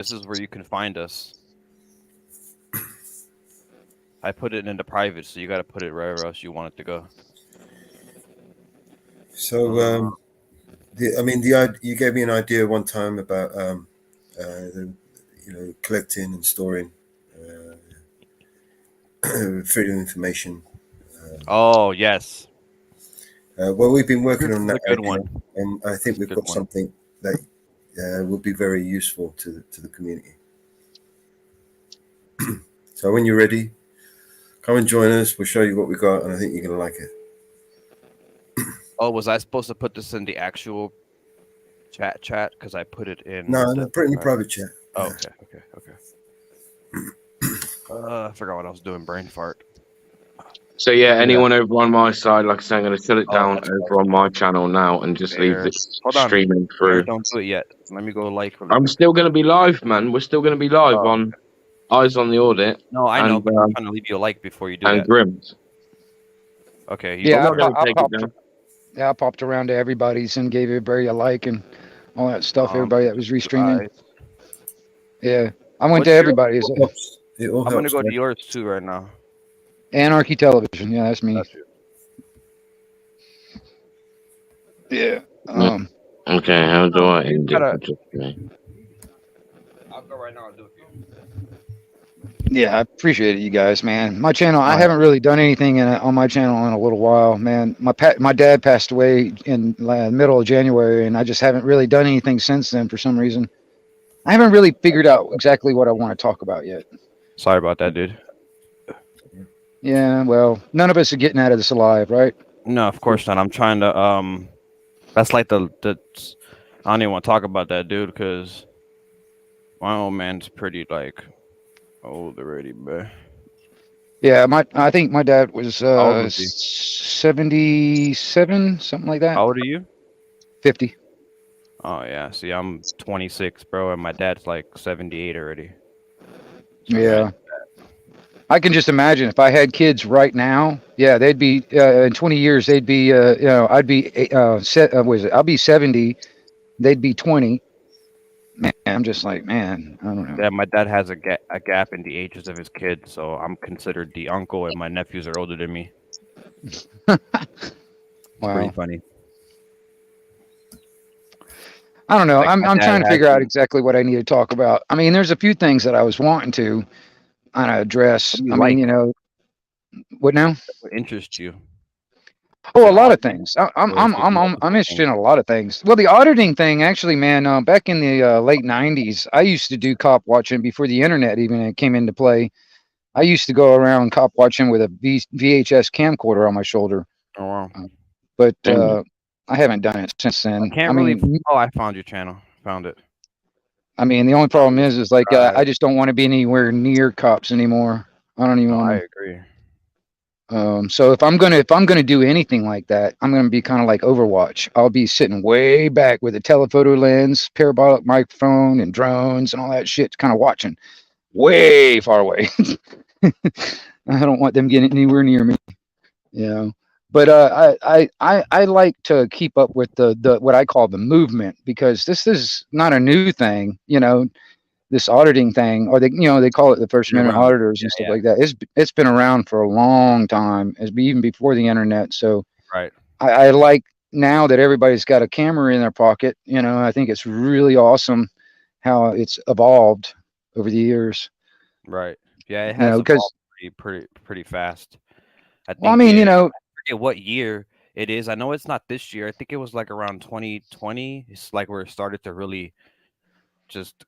This is where you can find us. I put it into private, so you got to put it wherever else you want it to go. So, you gave me an idea one time about collecting and storing freedom of information. Oh yes, Well, we've been working this on is a that good idea, one. and I think It's a we've good got one. something that will be very useful to the community. So, when you're ready, come and join us. We'll show you what we got, and I think you're going to like it. Oh, was I supposed to put this in the actual chat? Because I put it in No, the. no, put it in the private chat. Oh, okay. I forgot what I was doing. Brain fart. So yeah, Yeah. anyone over on my side, like I say, I'm going to shut it Oh, down that's over on my channel now and just leave Bears. this Hold on. streaming Bears, through. don't do it yet. Let me go like really I'm quick. still going to be live, man. We're still going to be live Oh, on Eyes on the Audit no, I know, but I'm trying to leave you a like before you do and that. Grims. Okay, you I'm Yeah, go not first. going to take it down. I popped around to everybody's and gave everybody a like and all that stuff. Everybody that was restreaming. Guys. Yeah, I went What's to your- everybody's. It helps. It all I'm gonna helps. go to Man. yours too right now. Anarchy Television. Yeah, that's me. Got you. Yeah. Okay, how do I You end gotta- it? I'll go right now. I'll do it for you. Yeah, I appreciate it, you guys, man. My channel, I Alright. haven't really done anything on my channel in a little while, man. My dad passed away in the middle of January, and I just haven't really done anything since then for some reason. I haven't really figured out exactly what I want to talk about yet. Sorry about that, dude. Yeah, well, none of us are getting out of this alive, right? No, of course not. I'm trying to That's like the I don't even want to talk about that, dude, because my old man's pretty like old already, bro. Yeah, I think my dad was How old was he? 77, something like that. How old are you? 50. Oh yeah. See, I'm 26, bro, and my dad's like 78 already. So, Yeah. I can just imagine if I had kids right now, yeah, they'd be in 20 years, they'd be I'd be I'll be 70, they'd be 20. Man, I'm just like, man, I don't know. Yeah, my dad has a gap in the ages of his kids, so I'm considered the uncle, and my nephews are older than me. It's pretty Wow. funny. I don't know. Like, my I'm dad trying to has figure out to- exactly what I need to talk about. I mean, there's a few things that I was wanting to kind of address. What do you I like? mean, what now? What interests you? Oh, The a lot of auditing, things. or is it I'm multiple interested in things? a lot of things. Well, the auditing thing, actually, man. Back in the late '90s, I used to do cop watching before the internet even came into play. I used to go around cop watching with a VHS camcorder on my shoulder, Oh wow. but I haven't done it since I then. can't really. Oh, I found your channel. Found it. I mean, the only problem is like I Subscribe. just don't want to be anywhere near cops anymore. I don't even No, I want agree. to. So if I'm gonna do anything like that, I'm gonna be kind of like Overwatch. I'll be sitting way back with a telephoto lens, parabolic microphone, and drones and all that shit, kind of watching way far away. I don't want them getting anywhere near me. You know. But I like to keep up with the what I call the movement, because this is not a new thing. This auditing thing, or they call it the First You're Amendment around. auditors and stuff like that. It's been around for a long time, even before the internet. So Right. I like now that everybody's got a camera in their pocket. I think it's really awesome how it's evolved over the years. Right. Yeah, it has Because evolved pretty fast. I well, I think mean, I forget what year it is. I know it's not this year. I think it was like around 2020. It's like where it started to really just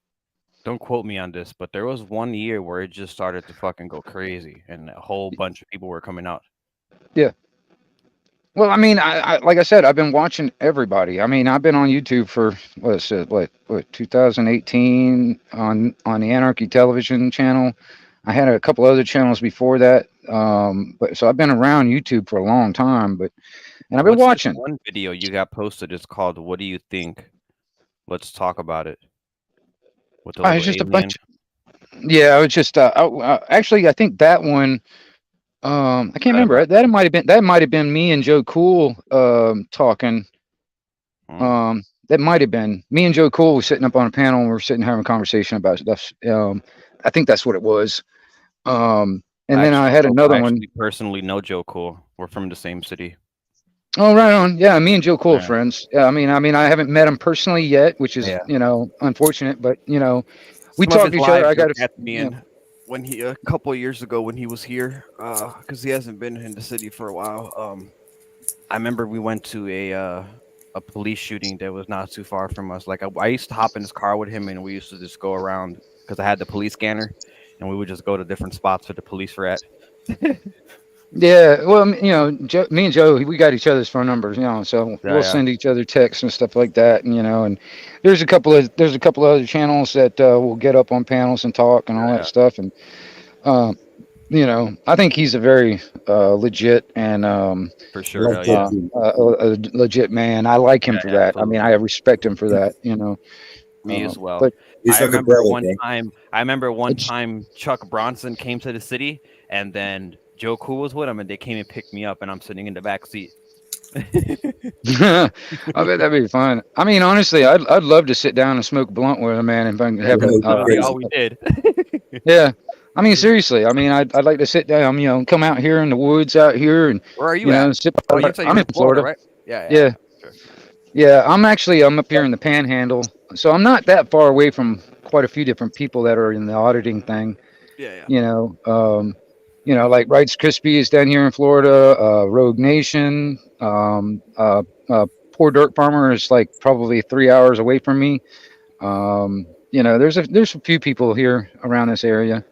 don't quote me on this, but there was one year where it just started to fucking go crazy and a whole bunch of people were coming out. yeah. Well, I mean, I like I said, I've been watching everybody. I mean, I've been on YouTube for what 2018 on the Anarchy Television channel. I had a couple other channels before that, but so I've been around YouTube for a long time. And I've been What's this watching. one video you got posted? It's called "What Do You Think?" Let's talk about it. With the little It's just a alien. bunch. Yeah, it was just actually, I think that one. I can't remember. about That might have been me and Joe Cool talking. Hmm. that might have been me and Joe Cool were sitting up on a panel and we are sitting having a conversation about stuff. I think that's what it was. And I then actually I had know, I another one. actually personally know Joe Cool. We're from the same city. Oh, right on. Yeah, me and Joe Cool are Yeah. friends. Yeah, I mean, I haven't met him personally yet, which is, Yeah. unfortunate. But we Some of talk his to each other. I lives got are to, at me in when he a couple of years ago when he was here, because he hasn't been in the city for a while. I remember we went to a police shooting that was not too far from us. Like I used to hop in his car with him, and we used to just go around because I had the police scanner, and we would just go to different spots where the police were at. yeah. Well, me and Joe, we got each other's phone numbers, so Yeah, we'll yeah, send each other texts and stuff like that. And there's a couple of other channels that we'll get up on panels and talk and all yeah, that yeah, stuff. And I think he's a very legit and for I sure. like Hell yeah, talking. a legit man. I like him yeah, for yeah, that. I mean, absolutely. I respect him for that. Me as well. But He's I like a remember brother, one bro. time. I remember one it's, time Chuck Bronson came to the city, and then Joe Cool was with him, and they came and picked me up, and I'm sitting in the back seat. I bet that'd be fun. I mean, honestly, I'd love to sit down and smoke a blunt with a man if I can Yeah, have that's Yeah, him. it'd be literally crazy. all we did. Yeah. I mean, seriously. I mean, I'd like to sit down, come out here in the woods out here and, Where are you at? sit Oh, by you said you're I'm in in Florida, Florida. right? Yeah, yeah, Yeah. yeah. Sure. Yeah. I'm up here in the Panhandle. So I'm not that far away from quite a few different people that are in the auditing thing, Yeah, yeah. you know. Like Rights Crispy is down here in Florida, Rogue Nation, Poor Dirt Farmer is like probably 3 hours away from me. There's a few people here around this area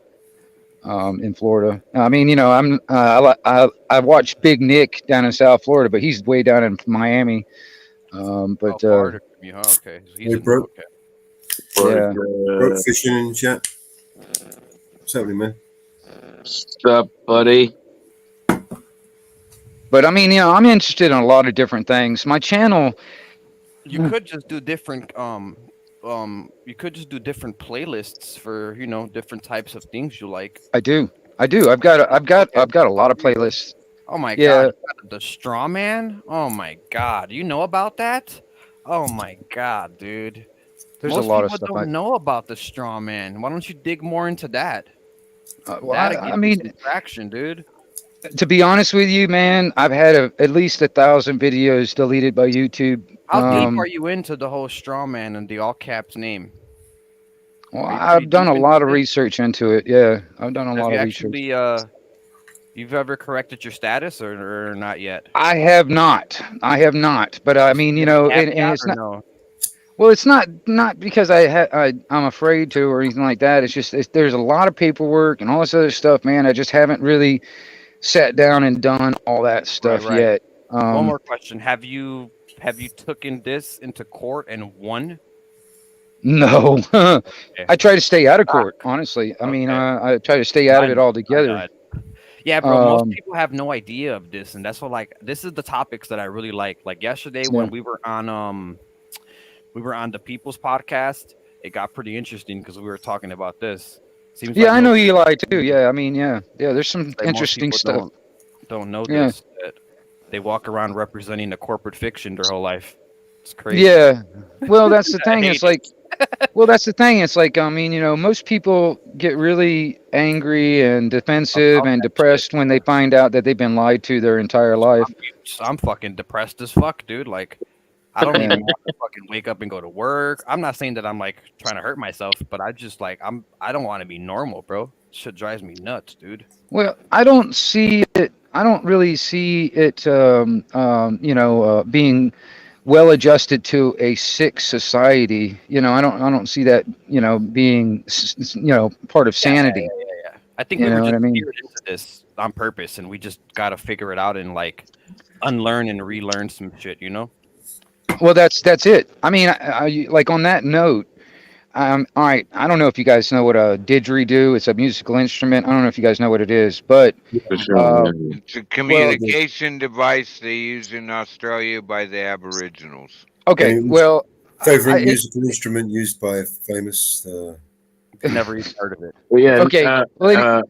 in Florida. I mean, I watched Big Nick down in South Florida, but he's way down in Miami. Oh, But Florida from you, huh? Okay, so he's Hey, in. bro. Okay. yeah, Broke fishing in chat. What's happening, man? What's up, buddy? but I mean, I'm interested in a lot of different things. My channel, You could just do different. You could just do different playlists for different types of things you like. I do. I've got, Okay. I've got a lot of Oh, really? playlists. Oh my God, Yeah, you got the straw man. Oh my God, you know about that? Oh my God, dude. there's a Most lot of people stuff. don't know about the straw man. Why don't you dig more into that? Well, That'll I get you mean, some traction, dude. to be honest with you, man, I've had at least 1,000 videos deleted by YouTube. How deep are you into the whole straw man and the all caps name? Well, Are you pretty I've done deep a into lot of this? research into it. Yeah, I've done a Have lot you of research. actually you've ever corrected your status or not yet? I have not. I have not. But I Does mean, he have a and caveat it's or not. no? Well, it's not because I'm afraid to or anything like that. It's just there's a lot of paperwork and all this other stuff, man. I just haven't really sat down and done all that Right, stuff right. yet. One more question. Have you taken this into court and won? No, Okay. I try to stay out of court. Fuck. Honestly, I mean, Okay. I try to stay out My of it bad. My altogether. bad. Yeah, bro. Most Um, people have no idea of this, and that's what this is the topics that I really like. Like yesterday yeah. when we were on the People's podcast, it got pretty interesting because we were talking about this. Seems Yeah, like I know Eli too. Yeah, I mean, yeah. There's some most interesting people stuff. don't know Yeah, this. That they walk around representing a corporate fiction their whole life. It's crazy. yeah. Well, that's the I thing. hate It's it. like, well, that's the thing. It's like, I mean, most people get really angry and defensive About and that shit. depressed when they find out that they've been lied to their entire life. I'm fucking depressed as fuck, dude. Like, I don't Yeah. even want to fucking wake up and go to work. I'm not saying that I'm like trying to hurt myself, but I just like I don't want to be normal, bro. Shit drives me nuts, dude. Well, I don't see it. I don't really see it, being well adjusted to a sick society. I don't see that, being, part of Yeah, sanity. yeah. I think You we were know what just I mean? steered into this on purpose, and we just got to figure it out and like unlearn and relearn some shit, you know? Well, that's it. I mean, like on that note, all right. I don't know if you guys know what a didgeridoo. It's a musical instrument. I don't know if you guys know what it is, but For sure. uh, Yeah. It's a communication device they use in Australia by the Aboriginals. okay. Any Well, favorite musical instrument used by a famous? Never even heard of it. Well, yeah. okay. Well,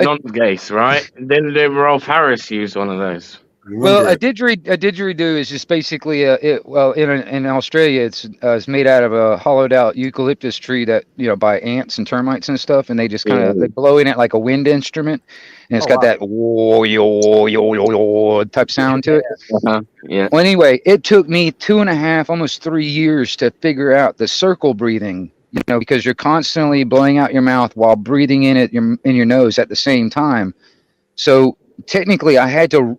Non-gays, right? Then Rolf Harris used one of those. Remember Well, a it? didgeridoo is just basically well in Australia it's made out of a hollowed out eucalyptus tree that by ants and termites and stuff, and they just kind of they Yeah. blow in it like a wind instrument, and it's Oh got wow. that whoa yo yo yo yo type Yeah, sound yeah, to it. Uh-huh. Yeah. Well, anyway, it took me 2.5, almost 3 years to figure out the circle breathing. Because you're constantly blowing out your mouth while breathing in your nose at the same time. So technically, I had to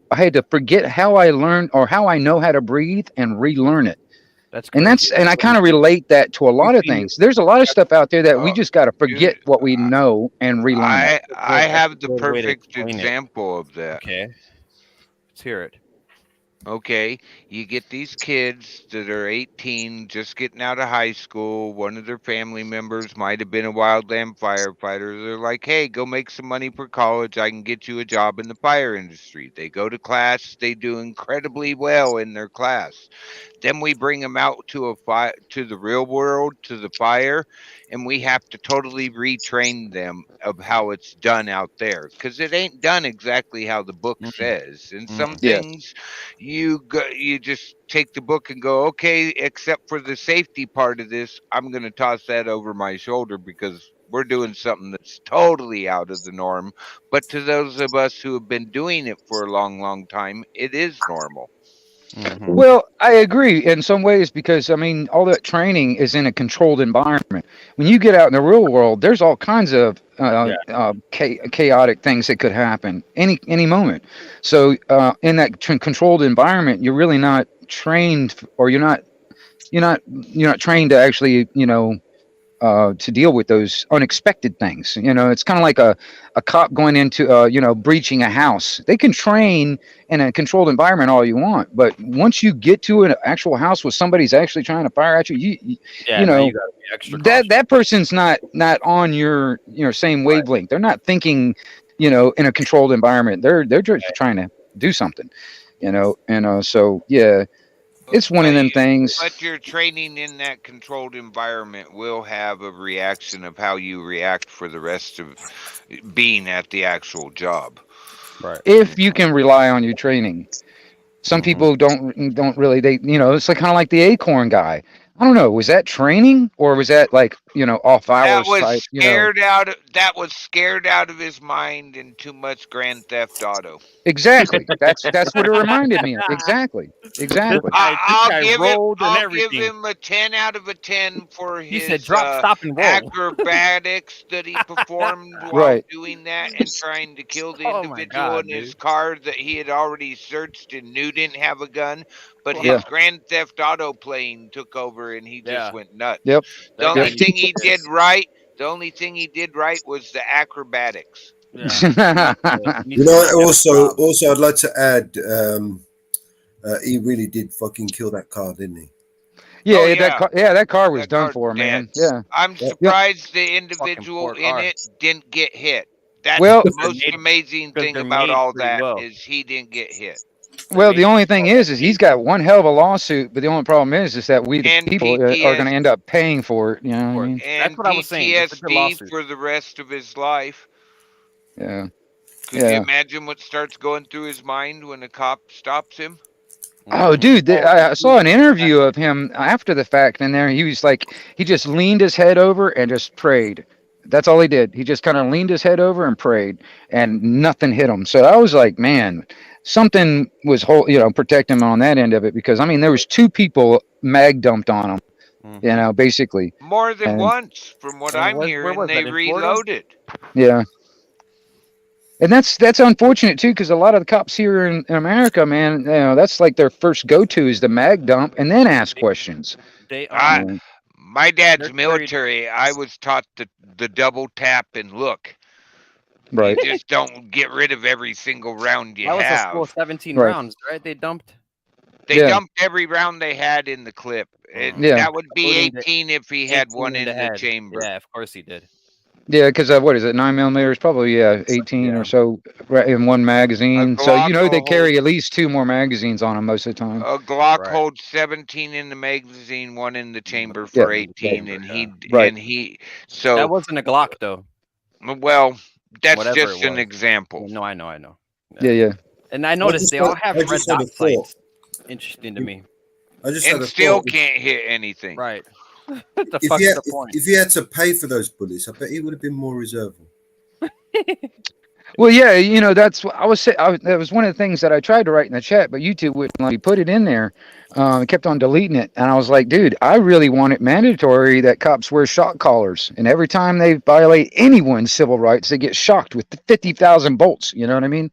forget how I learned or how I know how to breathe and relearn it. that's And crazy. I Wait, kind of relate that to a you lot of see, things. There's a lot of stuff out there that we Oh, just got to forget dude, what we know and relearn it. I that's have a the good way to perfect explain it. example of that. Okay, let's hear it. Okay, you get these kids that are 18, just getting out of high school. One of their family members might have been a wildland firefighter. They're like, hey, go make some money for college. I can get you a job in the fire industry. They go to class, they do incredibly well in their class. Then we bring them out to to the real world, to the fire, and we have to totally retrain them of how it's done out there because it ain't done exactly how the book Mm, says. And some mm, Yeah. things you just take the book and go, okay, except for the safety part of this, I'm going to toss that over my shoulder because we're doing something that's totally out of the norm. But to those of us who have been doing it for a long, long time, it is normal. mm-hmm. Well, I agree in some ways because I mean, all that training is in a controlled environment. When you get out in the real world, there's all kinds of Yeah. chaotic things that could happen any moment. So, in that controlled environment, you're really not trained, or you're not trained to actually, to deal with those unexpected things. It's kind of like a cop going into, breaching a house. They can train in a controlled environment all you want, but once you get to an actual house where somebody's actually trying to fire at you, you Yeah. Now you know gotta be extra cautious. that person's not on your same Right. wavelength. They're not thinking, in a controlled environment. They're just trying to do something, and so yeah, it's one of But them things. but your training in that controlled environment will have a reaction of how you react for the rest of being at the actual job. Right. If you can rely on your training. Some Mm-hmm. people don't really, they, it's like kind of like the acorn guy. I don't know, was that training or was that like, off hours type, That was scared out of his mind and too much Grand Theft Auto. exactly. That's what it reminded me of. Exactly. This Exactly. guy, this I'll guy give him. rolled and I'll give everything. him a 10 out of a 10 for He said, his "Drop, stop, and roll." acrobatics that he performed while Right. doing that and trying to kill the Oh my individual in god, his dude. car that he had already searched and knew didn't have a gun. But Hold his Yeah. on. Grand Theft Auto playing took over and he just Yeah, went nuts. Yep. The that guy only Yep. needs thing he to. did right. The only thing he did right was the acrobatics. Yeah, he needs You to know, not get a job. also, I'd like to add, he really did fucking kill that car, didn't he? Oh Yeah, yeah, that car was that done car's for, dead. man. Yeah. I'm Yep. Yep. surprised the Fucking individual poor in car. it didn't get hit. That's Well, the Because they're most made. amazing Because thing they're about made all pretty that well. is he didn't get hit. They're the made only pretty thing well. is he's got one hell of a lawsuit, but the only problem is that we, the And people, are going PTS to end up paying for it. You know Of what I course. mean? That's and what I was saying. It's a good PTSD lawsuit. for the rest of his life. Yeah. Could you Yeah. imagine what starts going through his mind when a cop stops him? Oh, Mm-hmm. dude, Oh, I saw an interview exactly. of him after the fact, and there he was like, he just leaned his head over and just prayed. That's all he did. He just kind of leaned his head over and prayed, and nothing hit him. So I was like, man, something was protecting him on that end of it, because I mean, there was two people mag dumped on him, Mm-hmm. basically, More than and once, from what And I'm where hearing, was they that in Florida? reloaded. yeah. And that's unfortunate too, because a lot of the cops here in America, man, that's like their first go to is the mag dump, and then ask They, questions. they I, my they're dad's carried. military. I was taught the double tap and look. You Right. just don't get rid of every single round you That was a full have. 17 Right. rounds, right? They dumped. They Yeah. dumped every round they had in the clip. Yeah. That would be Including the 18 if he had 18 one in the in the head. chamber. Yeah, of course he did. Yeah, because what is it, 9 millimeters? Probably, yeah, 18 or Yeah. so right in one A magazine. So Glock they will hold carry at least two more magazines on them most of the time. a Glock Right. holds 17 in the magazine, one in the chamber Yeah, for One in the 18, chamber. and Yeah. right. That so wasn't a Glock though. well, that's Whatever it just an was. example. No, I know. Yeah, Yeah. yeah. And I I noticed just they had, all have I red just had dot a thought. sights. Interesting to me. I just had And a still thought. can't hit anything. Right. What the If he fuck's had, the point? if he had to pay for those bullets, I bet he would have been more reserved. Well, yeah, that's what I was saying. That was one of the things that I tried to write in the chat, but YouTube wouldn't let me put it in there. It kept on deleting it, and I was like, dude, I really want it mandatory that cops wear shock collars, and every time they violate anyone's civil rights, they get shocked with 50,000 bolts. You know what I mean?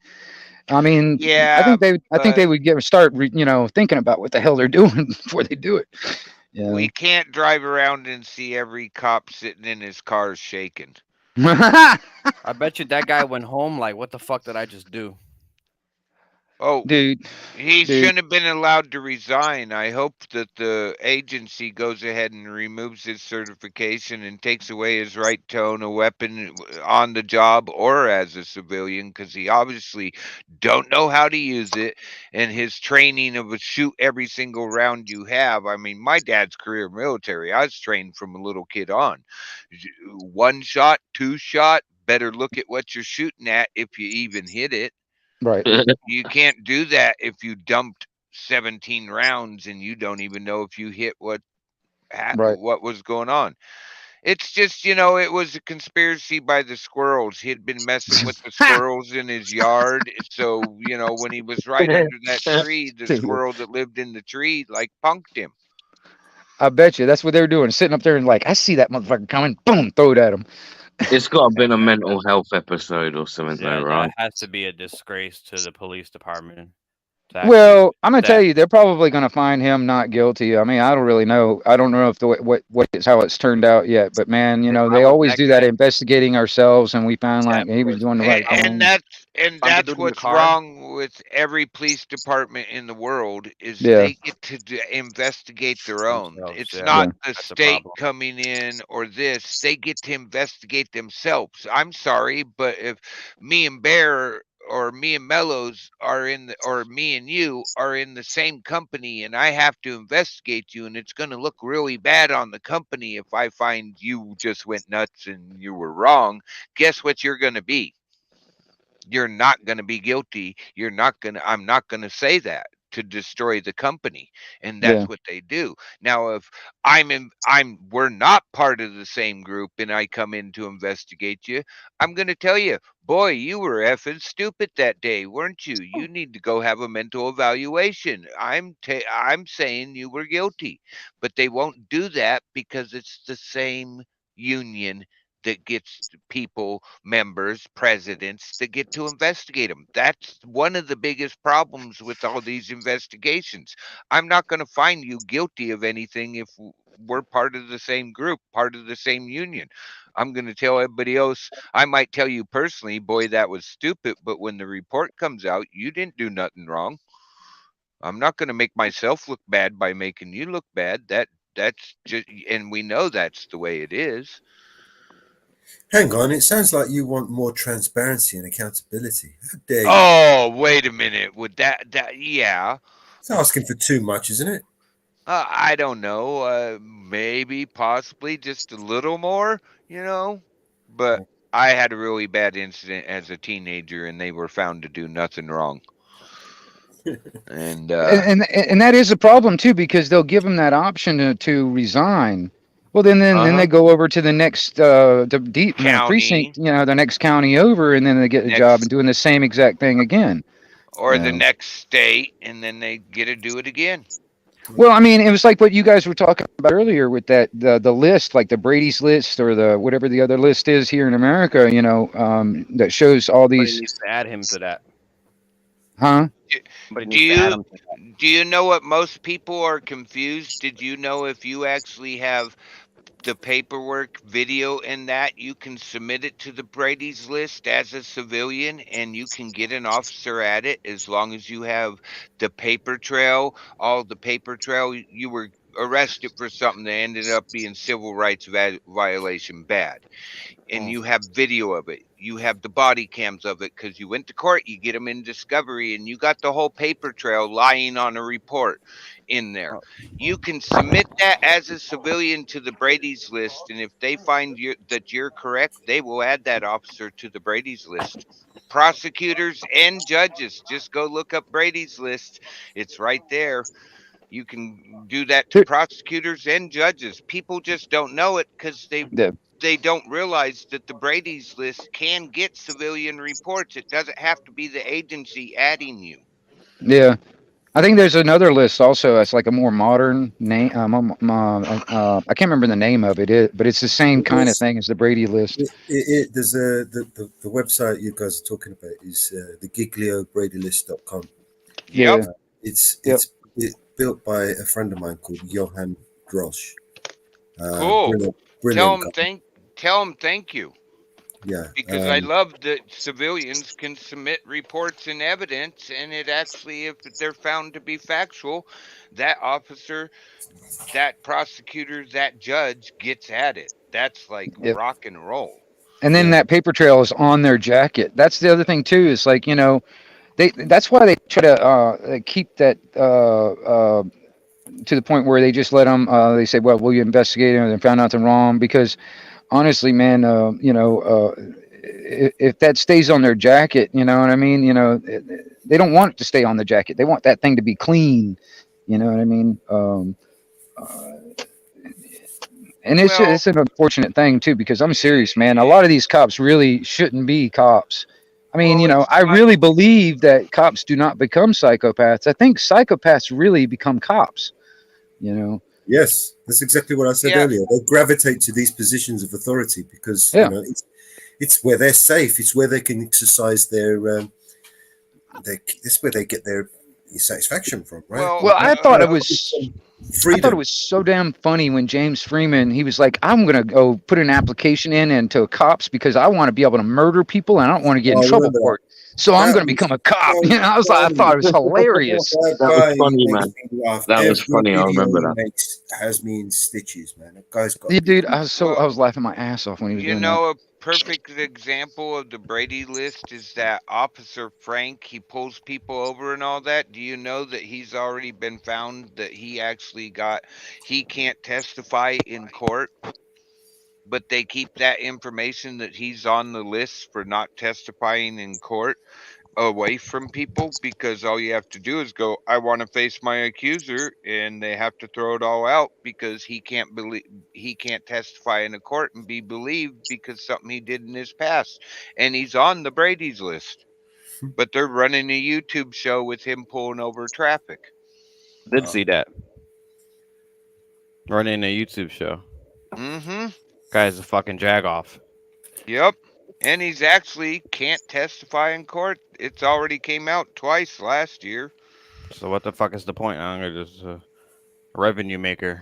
I mean, Yeah, I think but they would start, thinking about what the hell they're doing before they do it. we You can't drive around and see every cop sitting in his car shaking. know, I bet you that guy went home like, what the fuck did I just do? Oh, dude, he dude, shouldn't have been allowed to resign. I hope that the agency goes ahead and removes his certification and takes away his right to own a weapon on the job or as a civilian, because he obviously don't know how to use it. And his training of a shoot every single round you have. I mean, my dad's career military. I was trained from a little kid on. One shot, two shot. Better look at what you're shooting at if you even hit it. right, You can't do that if you dumped 17 rounds and you don't even know if you hit right. what was going on. It's just, it was a conspiracy by the squirrels. He had been messing with the squirrels in his yard. So, when he was right under that tree, the Dude, squirrel that lived in the tree like punked him. I bet you that's what they were doing, sitting up there and like, I see that motherfucker coming, boom, throw it at him. It's got to have been a mental health episode or something, though, Yeah, right? that has to be a disgrace to the police department to actually Well, I'm gonna tell that. you, they're probably gonna find him not guilty. I mean, I don't really know. I don't know if what is how it's turned out yet. But man, If I they was always that do that guy, investigating ourselves, and we found yeah, like of he was course. doing the And, right I would and thing. and find the that's dude in the what's car. wrong with every police department in the world is Yeah, they get to investigate their own. Themselves, It's yeah, not yeah, the that's a state problem. coming in or this. They get to investigate themselves. I'm sorry, but if me and Bear or me and Mellows are or me and you are in the same company and I have to investigate you and it's going to look really bad on the company if I find you just went nuts and you were wrong, guess what you're going to be? You're not going to be guilty. I'm not going to say that to destroy the company. And yeah. that's what they do. Now, if we're not part of the same group and I come in to investigate you, I'm going to tell you, boy, you were effing stupid that day, weren't you? You need to go have a mental evaluation. I'm saying you were guilty, but they won't do that because it's the same union that gets people, members, presidents that get to investigate them. That's one of the biggest problems with all these investigations. I'm not going to find you guilty of anything if we're part of the same group, part of the same union. I'm going to tell everybody else. I might tell you personally, boy, that was stupid, but when the report comes out, you didn't do nothing wrong. I'm not going to make myself look bad by making you look bad. That's just, and we know that's the way it is. Hang on, it sounds like you want more transparency and accountability. How dare you? Oh, wait a minute. Would yeah. It's asking for too much, isn't it? I don't know. Maybe, possibly just a little more, But I had a really bad incident as a teenager, and they were found to do nothing wrong. And And that is a problem too, because they'll give them that option to resign. Well, then Uh they go over to the next precinct, county the next county over, and then they get a job and next doing the same exact thing again. or the Yeah. next state, and then they get to do it again. Well, I mean, it was like what you guys were talking about earlier with that the list, like the Brady's list or the whatever the other list is here in America. That shows all Somebody these, needs to add him to that. huh? Somebody Do needs to add you him to that. do you know what most people are confused? Did you know if you actually have the paperwork video in that you can submit it to the Brady's list as a civilian and you can get an officer at it as long as you have the paper trail, all the paper trail you were arrested for something that ended up being civil rights violation bad, and Mm. you have video of it. You have the body cams of it because you went to court. You get them in discovery, and you got the whole paper trail lying on a report in there. Oh, You can submit that as a civilian to the Brady's list, and if they find that you're correct, they will add that officer to the Brady's list. Prosecutors and judges, just go look up Brady's list. It's right there. You can do that to Dude, prosecutors and judges. People just don't know it because yeah, they don't realize that the Brady's list can get civilian reports. It doesn't have to be the agency adding you. yeah. I think there's another list also that's like a more modern name. I can't remember the name of but it's the same kind of There's, thing as the Brady list. there's the website you guys are talking about is the gigliobradylist.com. Yep. Yeah, yep, It's built by a friend of mine called Johan Drosch. Cool. Brilliant, Tell brilliant them guy. thank you, Yeah. because I love that civilians can submit reports and evidence, and it actually, if they're found to be factual, that officer, that prosecutor, that judge gets at it. That's like yep. rock and roll. And then Yeah. that paper trail is on their jacket. That's the other thing too. Is like that's why they try to keep that to the point where they just let them. They say, well, will you investigate it and found nothing wrong? Because honestly, man, if that stays on their jacket, you know what I mean. They don't want it to stay on the jacket. They want that thing to be clean. You know what I mean? Uh, and Well, it's an unfortunate thing too, because I'm serious, man. A lot of these cops really shouldn't be cops. I mean, it's I like, really believe that cops do not become psychopaths. I think psychopaths really become cops. You know? Yes, that's exactly what I said yeah, earlier. They gravitate to these positions of authority because Yeah, it's where they're safe. It's where they can exercise it's where they get their satisfaction from, right? well, well, I thought it Freedom. was so damn funny when James Freeman, he was like, I'm gonna go put an application in into cops because I want to be able to murder people and I don't want to get in Oh, I trouble remember that. for it. So I'm That gonna was become a cop. so I thought funny. it was hilarious. That That was guy funny, makes man. me laugh. That was Every funny. I video remember he that. makes has me in stitches, man. That guy's got to Yeah, be. dude, I well, was laughing my ass off when he was doing that. a perfect example of the Brady list is that Officer Frank. He pulls people over and all that. Do you know that he's already been found that he can't testify in court, but they keep that information that he's on the list for not testifying in court away from people, because all you have to do is go, I want to face my accuser, and they have to throw it all out because he can't testify in a court and be believed because something he did in his past, and he's on the Brady's list, but they're running a YouTube show with him pulling over traffic. did see that running a YouTube show. Mm-hmm. Guy's a fucking jag off. Yep. And he's actually can't testify in court. It's already came out twice last year. So what the fuck is the point? I'm gonna just revenue maker.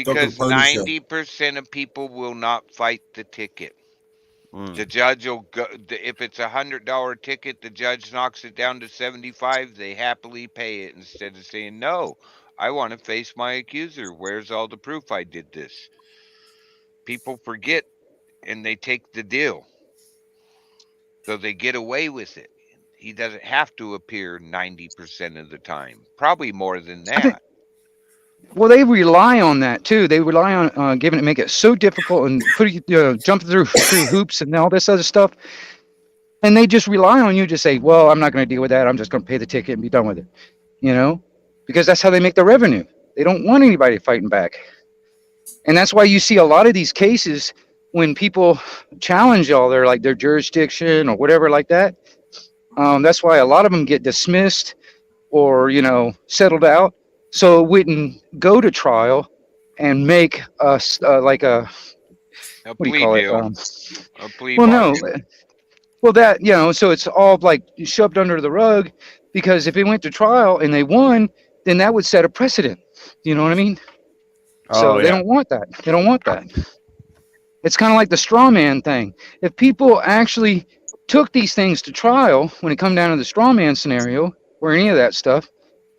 Dog Because Pony Show. 90% of people will not fight the ticket. Mm. The judge will go, if it's $100 ticket, the judge knocks it down to 75. They happily pay it instead of saying, no, I want to face my accuser. Where's all the proof I did this? People forget and they take the deal. So they get away with it. He doesn't have to appear 90% of the time, probably more than I think that. well, they rely on that too. They rely on giving it, make it so difficult and jumping through hoops and all this other stuff. And they just rely on you to say, well, I'm not going to deal with that. I'm just going to pay the ticket and be done with it. Because that's how they make their revenue. They don't want anybody fighting back. And that's why you see a lot of these cases when people challenge all their jurisdiction or whatever like that. That's why a lot of them get dismissed or, settled out. So it wouldn't go to trial and make us like a, A what do you plea call it? deal, a plea Well, no. bargain. Well, that, so it's all like shoved under the rug because if it went to trial and they won, then that would set a precedent. You know what I mean? Oh So they yeah. don't want that. They don't want that. It's kind of like the straw man thing. If people actually took these things to trial when it come down to the straw man scenario or any of that stuff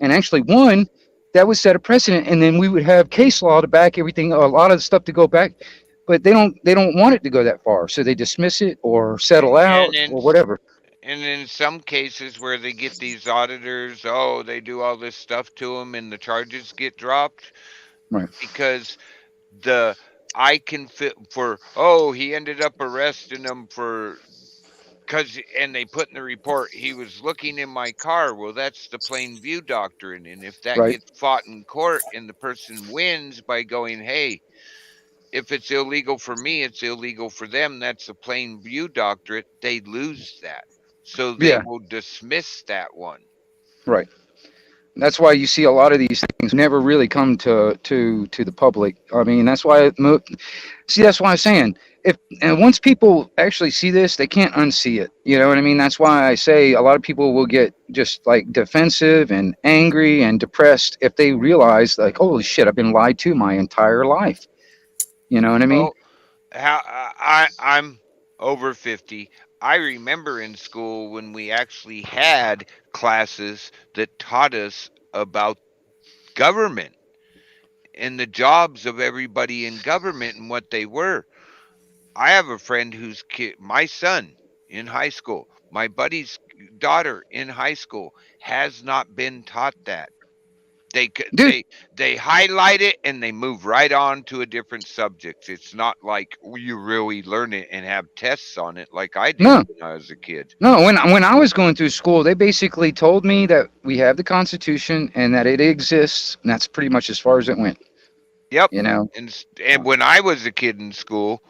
and actually won, that would set a precedent, and then we would have case law to back everything, a lot of the stuff to go back. But they don't want it to go that far, so they dismiss it or settle And out in or whatever. and in some cases where they get these auditors, oh, they do all this stuff to them, and the charges get dropped Right. because the I can fit for, oh, he ended up arresting them for, because, and they put in the report he was looking in my car. Well, that's the plain view doctrine, and if that Right. gets fought in court and the person wins by going, hey, if it's illegal for me, it's illegal for them, that's the plain view doctrine, they lose that, so they Yeah. will dismiss that one. Right. That's why you see a lot of these things never really come to the public. I mean, that's why see, that's why I'm saying, if and once people actually see this, they can't unsee it. You know what I mean? That's why I say a lot of people will get just like defensive and angry and depressed if they realize, like, holy shit, I've been lied to my entire life. You know what I mean? Well, how I'm over 50. I remember in school when we actually had classes that taught us about government and the jobs of everybody in government and what they were. I have a friend whose kid, my son in high school, my buddy's daughter in high school has not been taught that. They Dude, they highlight it and they move right on to a different subject. It's not like you really learn it and have tests on it like I did no, when I was a kid. no. When I was going through school, they basically told me that we have the Constitution and that it exists, and that's pretty much as far as it went. Yep. You know? And when I was a kid in school,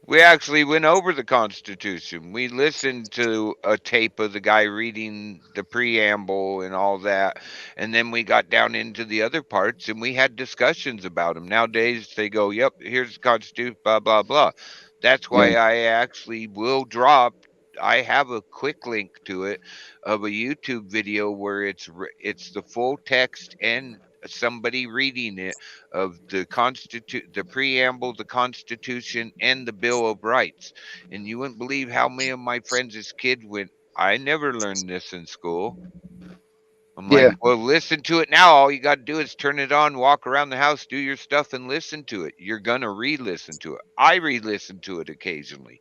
we actually went over the Constitution. We listened to a tape of the guy reading the preamble and all that. And then we got down into the other parts and we had discussions about them. Nowadays, they go, yep, here's the Constitution, blah, blah, blah. That's Yeah. why I actually will drop. I have a quick link to it of a YouTube video where it's the full text and somebody reading it of the preamble, the Constitution, and the Bill of Rights. And you wouldn't believe how many of my friends as kids went, I never learned this in school. I'm like, Yeah. well, listen to it now. All you got to do is turn it on, walk around the house, do your stuff, and listen to it. You're going to re listen to it. I re listen to it occasionally.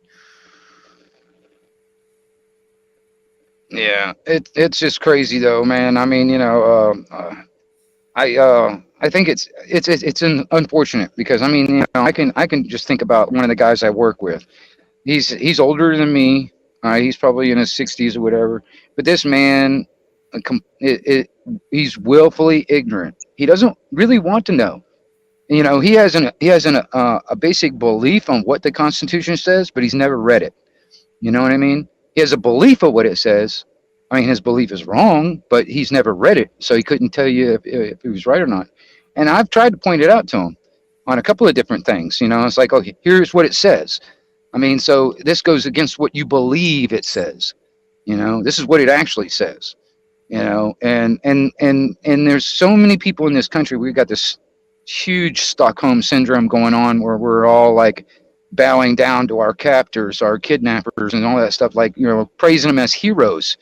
Yeah. It's just crazy though, man. I mean, I think it's unfortunate because I mean, I can just think about one of the guys I work with. He's older than me. He's probably in his 60s or whatever. But this man, he's willfully ignorant. He doesn't really want to know. He has a basic belief on what the Constitution says, but he's never read it. You know what I mean? He has a belief of what it says. I mean, his belief is wrong, but he's never read it, so he couldn't tell you if he was right or not. And I've tried to point it out to him on a couple of different things. It's like, okay, here's what it says. I mean, so this goes against what you believe it says. This is what it actually says. And there's so many people in this country. We've got this huge Stockholm syndrome going on where we're all like bowing down to our captors, our kidnappers, and all that stuff, like praising them as heroes.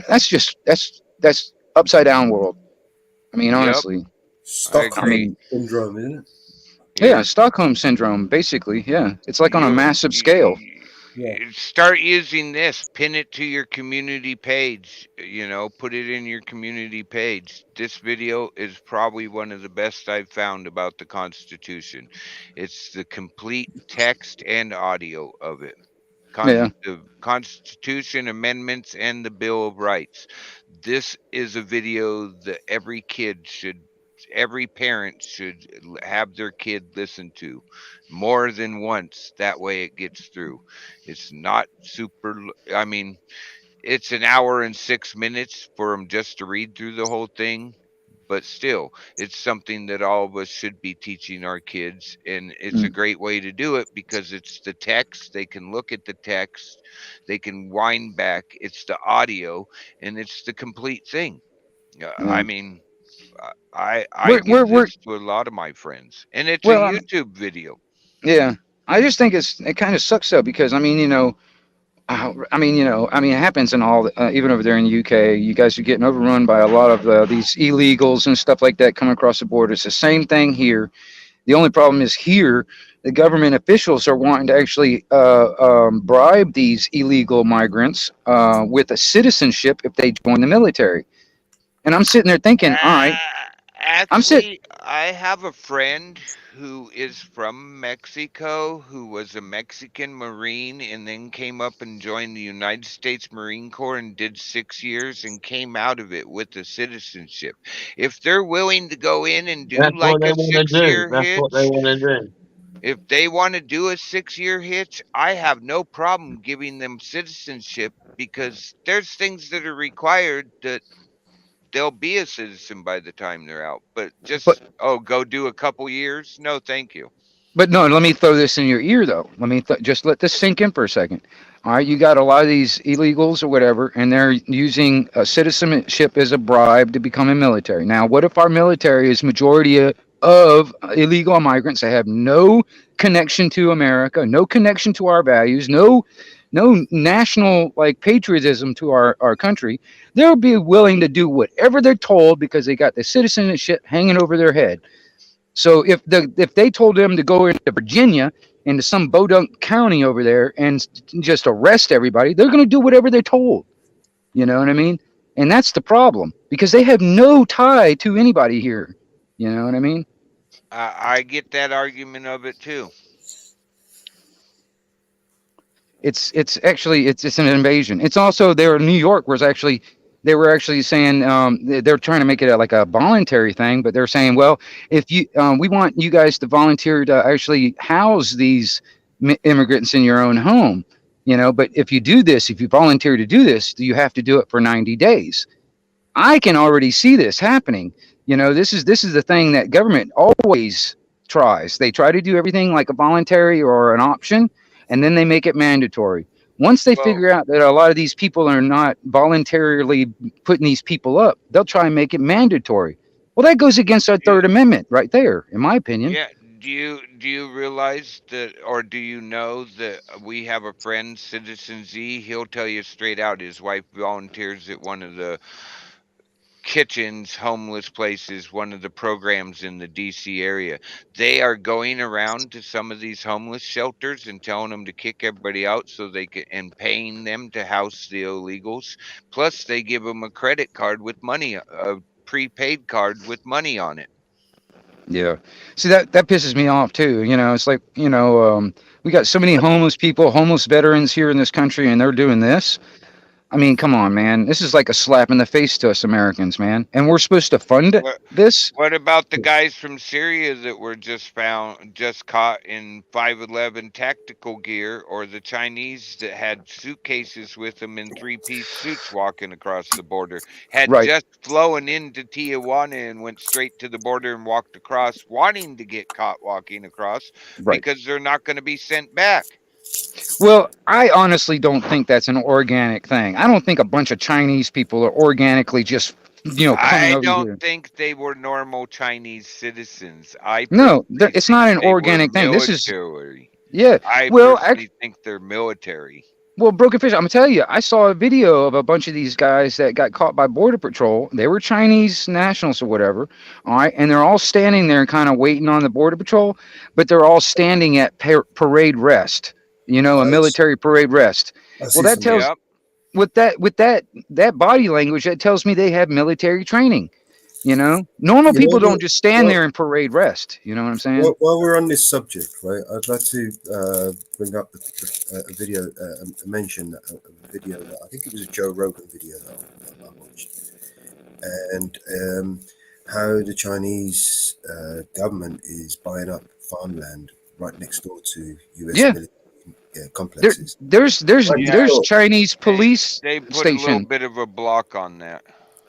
That's upside down world. I mean, Yep, honestly. I I Stockholm agree. mean, syndrome, isn't it? yeah, You're Stockholm syndrome, basically. Yeah, it's like on a you, massive scale. Yeah. start using this, pin it to your community page, put it in your community page. This video is probably one of the best I've found about the Constitution. It's the complete text and audio of it. Yeah, The Constitution amendments and the Bill of Rights. This is a video that every parent should have their kid listen to more than once. That way it gets through. It's not super, I mean, it's an hour and 6 minutes for them just to read through the whole thing. But still, it's something that all of us should be teaching our kids. And it's a mm, great way to do it because it's the text. They can look at the text, they can wind back. It's the audio, and it's the complete thing. I yeah. mean, I We're we're give we're this to a lot of my friends, and it's a well. YouTube video. Yeah, I just think it kind of sucks though because I mean, I mean, I mean, it happens in all, even over there in the UK. You guys are getting overrun by a lot of these illegals and stuff like that coming across the border. It's the same thing here. The only problem is here, the government officials are wanting to actually bribe these illegal migrants with a citizenship if they join the military. And I'm sitting there thinking, all right, I'm sitting. Actually, I have a friend who is from Mexico who was a Mexican Marine and then came up and joined the United States Marine Corps and did 6 years and came out of it with a citizenship. If they're willing to go in and do That's what like they a want to six do. year That's what they hitch, want to do. if they want to do a 6 year hitch, I have no problem giving them citizenship because there's things that are required that they'll be a citizen by the time they're out. But But just, oh, go do a couple years? No, thank you. But no, let me throw this in your ear though. Let me just let this sink in for a second. All right, you got a lot of these illegals or whatever, and they're using citizenship as a bribe to become a military. Now, what if our military is majority of illegal migrants that have no connection to America, no connection to our values, no national like patriotism to our country? They'll be willing to do whatever they're told because they got the citizenship hanging over their head. So if they told them to go into Virginia, into some Bodunk County over there, and just arrest everybody, they're going to do whatever they're told. You know what I mean? And that's the problem because they have no tie to anybody here. You know what I mean? I get that argument of it too. It's actually it's an invasion. It's also there in New York where it's actually they were actually saying they're trying to make it like a voluntary thing, but they're saying, well, if you we want you guys to volunteer to actually house these immigrants in your own home, but if you do this, if you volunteer to do this, you have to do it for 90 days. I can already see this happening. This is the thing that government always tries. They try to do everything like a voluntary or an option, and then they make it mandatory. Once they Well, figure out that a lot of these people are not voluntarily putting these people up, they'll try and make it mandatory. Well, that goes against our you, Third Amendment right there, in my opinion. yeah. Do you realize that, or do you know that we have a friend, Citizen Z? He'll tell you straight out. His wife volunteers at one of the kitchens, homeless places, one of the programs in the DC area. They are going around to some of these homeless shelters and telling them to kick everybody out so they can, and paying them to house the illegals. Plus, they give them a credit card with money, a prepaid card with money on it. Yeah. See, that pisses me off too. It's like, we got so many homeless people, homeless veterans here in this country, and they're doing this. I mean, come on, man. This is like a slap in the face to us Americans, man. And we're supposed to fund What this? what about the guys from Syria that were just caught in 511 tactical gear, or the Chinese that had suitcases with them in three-piece suits walking across the border, had Right, just flown into Tijuana and went straight to the border and walked across, wanting to get caught walking across right. because they're not going to be sent back. Well, I honestly don't think that's an organic thing. I don't think a bunch of Chinese people are organically just, coming I over don't here. think they were normal Chinese citizens. I No, personally it's think not an they were organic thing. This is, military. yeah. I Well, personally think they're military. Well, Broken Fish, I'm gonna tell you, I saw a video of a bunch of these guys that got caught by Border Patrol. They were Chinese nationals or whatever, all right, and they're all standing there, kind of waiting on the Border Patrol, but they're all standing at parade rest. A Nice. military parade rest. I Well, see that some. tells Yep. with that body language, that tells me they have military training. Normal You know, people don't just stand well, there and parade rest. You know what I'm saying? while we're on this subject, right, I'd like to bring up a video, mention a video that I think it was a Joe Rogan video that I watched, and how the Chinese government is buying up farmland right next door to U.S. Yeah. military There, complexes. there's there's Right next Yeah. there's door. Chinese They police they put a little station. bit of a block on that.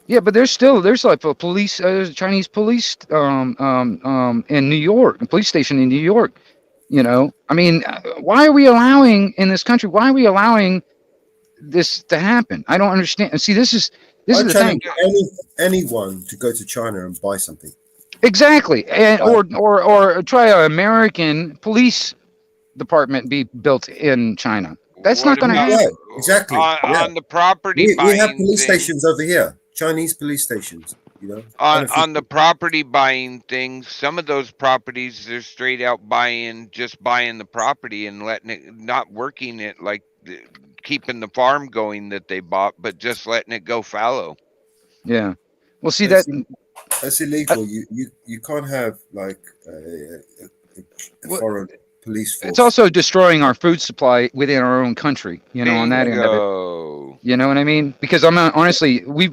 Yeah, but there's like a police Chinese police in New York, a police station in New York. I mean, why are we allowing in this country? Why are we allowing this to happen? I don't understand. See, this I is the challenge thing. anyone to go to China and buy something. Exactly, and Right. or try an American police department be built in China. That's not What going to about Yeah, happen. Exactly. Yeah. On the property We have buying police thing. stations over here, Chinese police stations. Kind of On the thing. property buying things, some of those properties they're straight out buying, just buying the property and letting it, not working it like keeping the farm going that they bought, but just letting it go fallow. Yeah. Well, see That's that. that's Uh, illegal. You can't have like a well, foreign police it's force. also destroying our food supply within our own country. On that end of it. Bingo. You know what I mean? Because I'm not, honestly, we.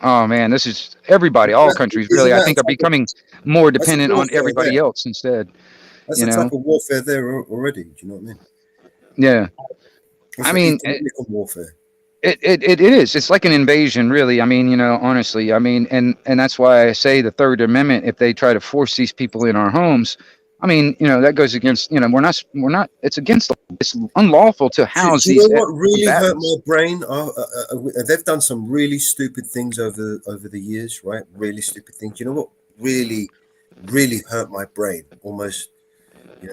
Oh man, this is everybody, all countries really. Isn't I that a think are type of becoming more that's a dependent on warfare everybody there? else instead. That's You a type know? of warfare there already. Do you know what I mean? Yeah. It's I an mean, economical warfare. it is. It's like an invasion, really. I mean, honestly. I mean, and that's why I say the Third Amendment. If they try to force these people in our homes, I mean, that goes against. We're not. It's against. It's unlawful to Do house you these know what really hurt combatants. my brain? They've done some really stupid things over the years, right? Really stupid things. You know what really hurt my brain? Almost,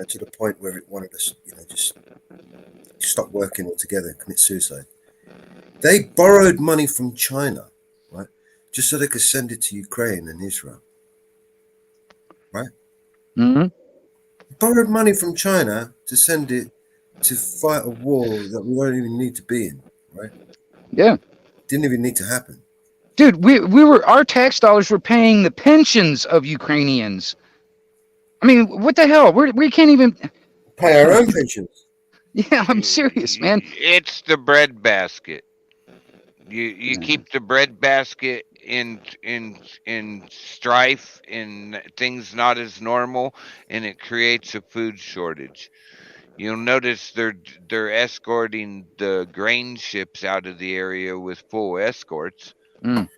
to the point where it wanted us, just stop working altogether and commit suicide. They borrowed money from China, right, just so they could send it to Ukraine and Israel, right? Hmm. Borrowed money from China to send it to fight a war that we don't even need to be in, right? Yeah. Didn't even need to happen. Dude, we were our tax dollars were paying the pensions of Ukrainians. I mean, what the hell? We can't even. Pay our own pensions. Yeah, I'm serious, man. It's the bread basket. You Yeah. keep the bread basket in strife, in things not as normal, and it creates a food shortage. You'll notice they're escorting the grain ships out of the area with full escorts. Mm.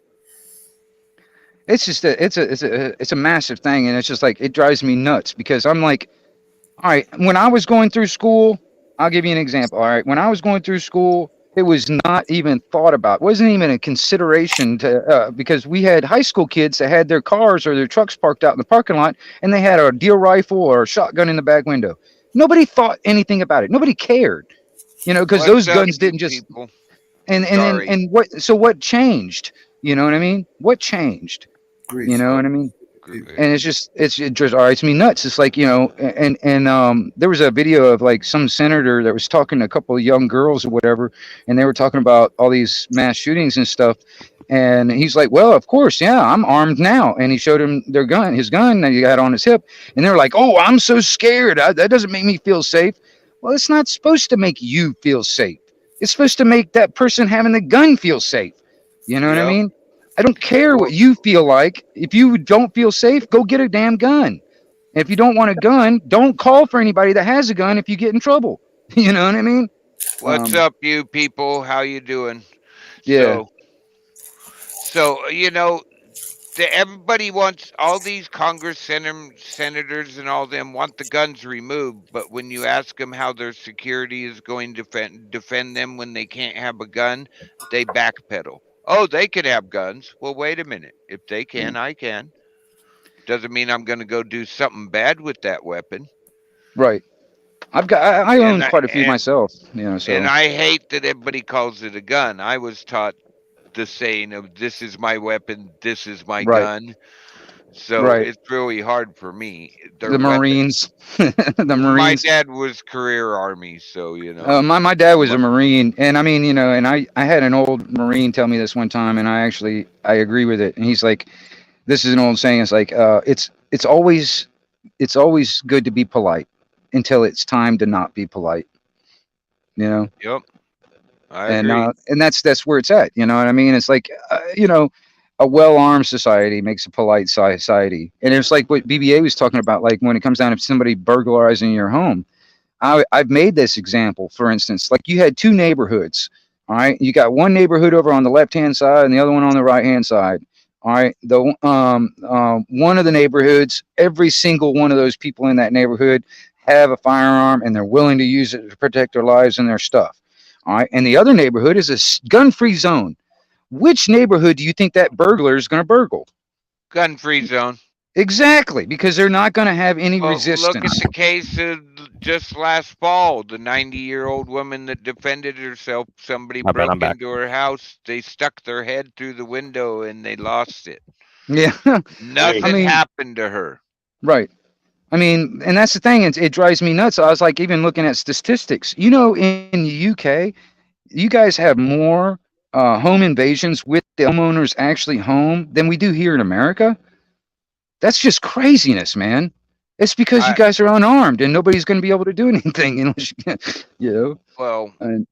It's just it's a massive thing, and it's just like it drives me nuts because I'm like, all right, when I was going through school, I'll give you an example. All right, when I was going through school, it was not even thought about, wasn't even a consideration to because we had high school kids that had their cars or their trucks parked out in the parking lot, and they had a deer rifle or a shotgun in the back window. Nobody thought anything about it. Nobody cared, because What's those up, guns you didn't just people? and Sorry. what so what changed? You know what I mean? What changed? You Greed. know Oh, what I mean? People. And it just drives me nuts. It's like and there was a video of like some senator that was talking to a couple of young girls or whatever, and they were talking about all these mass shootings and stuff. And he's like, "Well, of course, yeah, I'm armed now." And he showed him his gun that he had on his hip, and they're like, "Oh, I'm so scared. That doesn't make me feel safe." Well, it's not supposed to make you feel safe. It's supposed to make that person having the gun feel safe. You know what I yep. mean? I don't care what Or you feel like. If you don't feel safe, go get a damn gun. If you don't want a gun, don't call for anybody that has a gun if you get in trouble. You know what I mean? what's Um, up, you people? How you doing? yeah. So everybody wants all these senators and all them want the guns removed, but when you ask them how their security is going to defend them when they can't have a gun, they backpedal. Oh, they could have guns. Well, wait a minute. If they Yeah. can, I can. Doesn't mean I'm going to go do something bad with that weapon. Right. I And own I quite a few myself. and So I hate that everybody calls it a gun. I was taught the saying of "This is my weapon. This is my right, gun." So right. it's really hard for me. They're The weapons. Marines, the My Marines. dad was career army, so My dad was a But Marine, and I mean, and I had an old Marine tell me this one time, and I agree with it. And he's like, this is an old saying. It's like, it's always good to be polite until it's time to not be polite. You know, yep, I agree. and that's where it's at. You know what I mean? It's like, a well-armed society makes a polite society, and it's like what BBA was talking about. Like when it comes down to somebody burglarizing your home, I've made this example. For instance, like you had two neighborhoods. All right, you got one neighborhood over on the left-hand side and the other one on the right-hand side. All right, the one of the neighborhoods, every single one of those people in that neighborhood have a firearm and they're willing to use it to protect their lives and their stuff. All right, and the other neighborhood is a gun-free zone. Which neighborhood do you think that burglar is going to burgle? Gun free zone. Exactly, because they're not going to have any Well, look at resistance. the case of just last fall, the 90-year-old woman that defended herself, somebody My bad, I'm broke back. into her house. They stuck their head through the window and they lost it. Yeah. I Nothing mean, happened to her. right. I mean, and that's the thing. It drives me nuts. I was like, even looking at statistics. In the UK, you guys have more home invasions with the homeowners actually home than we do here in America. That's just craziness, man. It's because you I guys are unarmed and nobody's going to be able to do anything unless you know. well, And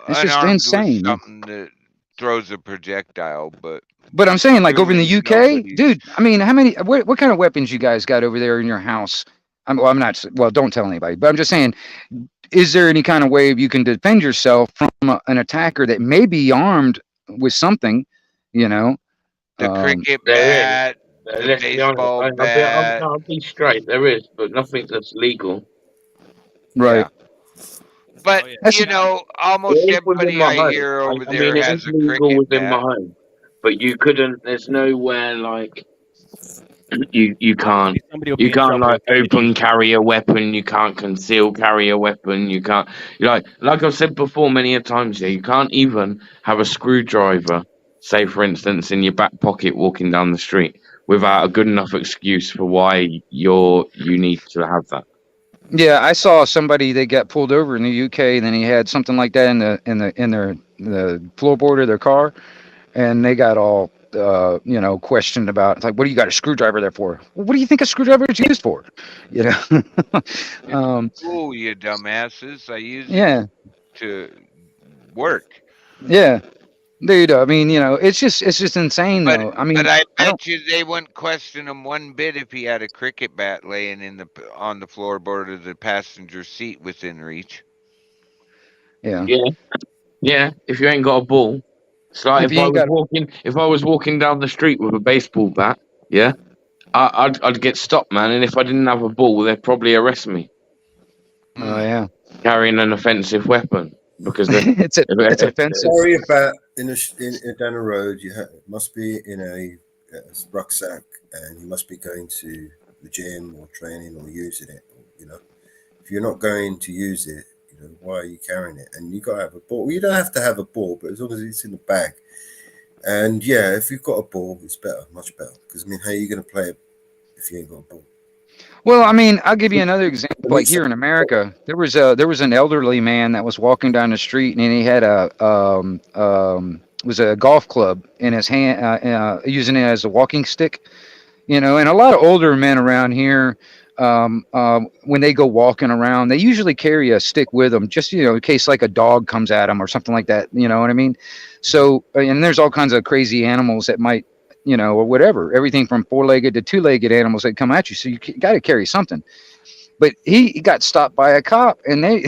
it's just unarmed with insane, man. something that throws a projectile, but But I'm saying, like over in the really UK, nobody's. dude. I mean, how many? What kind of weapons you guys got over there in your house? I'm not. Well, don't tell anybody. But I'm just saying, is there any kind of way you can defend yourself from an attacker that may be armed with something? You know. The Um, cricket There is. bat, the Let's be honest. baseball bat. I'll be straight. There is, but nothing that's legal. right. Yeah. But, Oh yeah. That's almost It is within everybody my I home. hear over I there mean, it is has a legal cricket within my bat. home, but you couldn't. There's nowhere like you can't. Obviously, somebody will You be in can't trouble like if they did use open it. carry a weapon. You can't conceal carry a weapon. You can't like I've said before many a times here. You can't even have a screwdriver, say for instance, in your back pocket walking down the street without a good enough excuse for why you need to have that. yeah. I saw somebody that got pulled over in the UK. And then he had something like that in the floorboard of their car, and they got all questioned about like, what do you got a screwdriver there for? Well, what do you think a screwdriver is used for? You know. It's um, cool, you dumbasses. I use it yeah, to work. yeah, dude. I mean, it's just insane But though. I but mean, I I don't. bet you they wouldn't question him one bit if he had a cricket bat laying on the floorboard of the passenger seat within reach. Yeah, Yeah, yeah. If you ain't got a ball, it's like if you ain't got. if I was walking down the street with a baseball bat, yeah, I'd get stopped, man. And if I didn't have a ball, they'd probably arrest me Oh Mm. yeah, carrying an offensive weapon because they. it's offensive. Carry a bat down the road. It must be in a rucksack, and you must be going to the gym or training or using it. If you're not going to use it, why are you carrying it? And you got to have a ball. Well, you don't have to have a ball, but as long as it's in the bag. And yeah, if you've got a ball, it's better, much better. Because I mean, how are you going to play it if you ain't got a ball? Well, I mean, I'll give you another example. At Like least here in America, there was an elderly man that was walking down the street, and he had was a golf club in his hand, using it as a walking stick. And a lot of older men around here, when they go walking around, they usually carry a stick with them, just in case like a dog comes at them or something like that. You know what I mean? So, and there's all kinds of crazy animals that might, or whatever, everything from four-legged to two-legged animals that come at you. So you got to carry something. But he got stopped by a cop, and they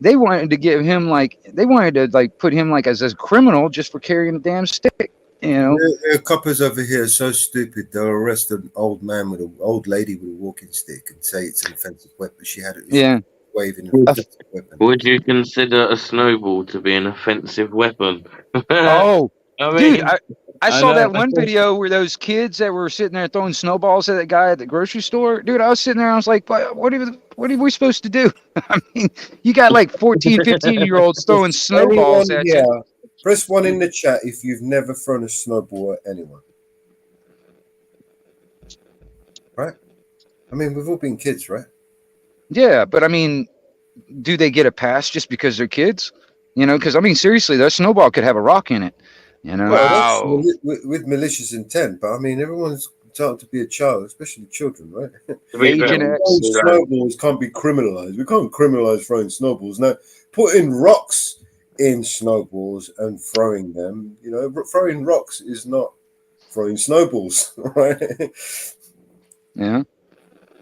they wanted to give him they wanted to put him as a criminal just for carrying a damn stick. You know? coppers over here are so stupid. They'll arrest an old lady with a walking stick and say it's an offensive weapon. She was Yeah. waving an Would, offensive weapon. would you consider a snowball to be an offensive weapon? Oh, I dude, mean, I I saw know. that one video where those kids that were sitting there throwing snowballs at that guy at the grocery store. Dude, I was sitting there, I was like, what are we supposed to do? I mean, you got like 14, 15-year-olds throwing snowballs Anyone at you. here, press 1 in the chat if you've never thrown a snowball at anyone. Right? I mean, we've all been kids, right? Yeah, but I mean, do they get a pass just because they're kids? Because I mean, seriously, that snowball could have a rock in it. Well, that's Wow. with malicious intent, but I mean, everyone's entitled to be a child, especially children, right? To be fair, Agent we X. do that. Snowballs can't be criminalized. We can't criminalize throwing snowballs. Now, putting rocks in snowballs and throwing them, throwing rocks is not throwing snowballs, right? Yeah.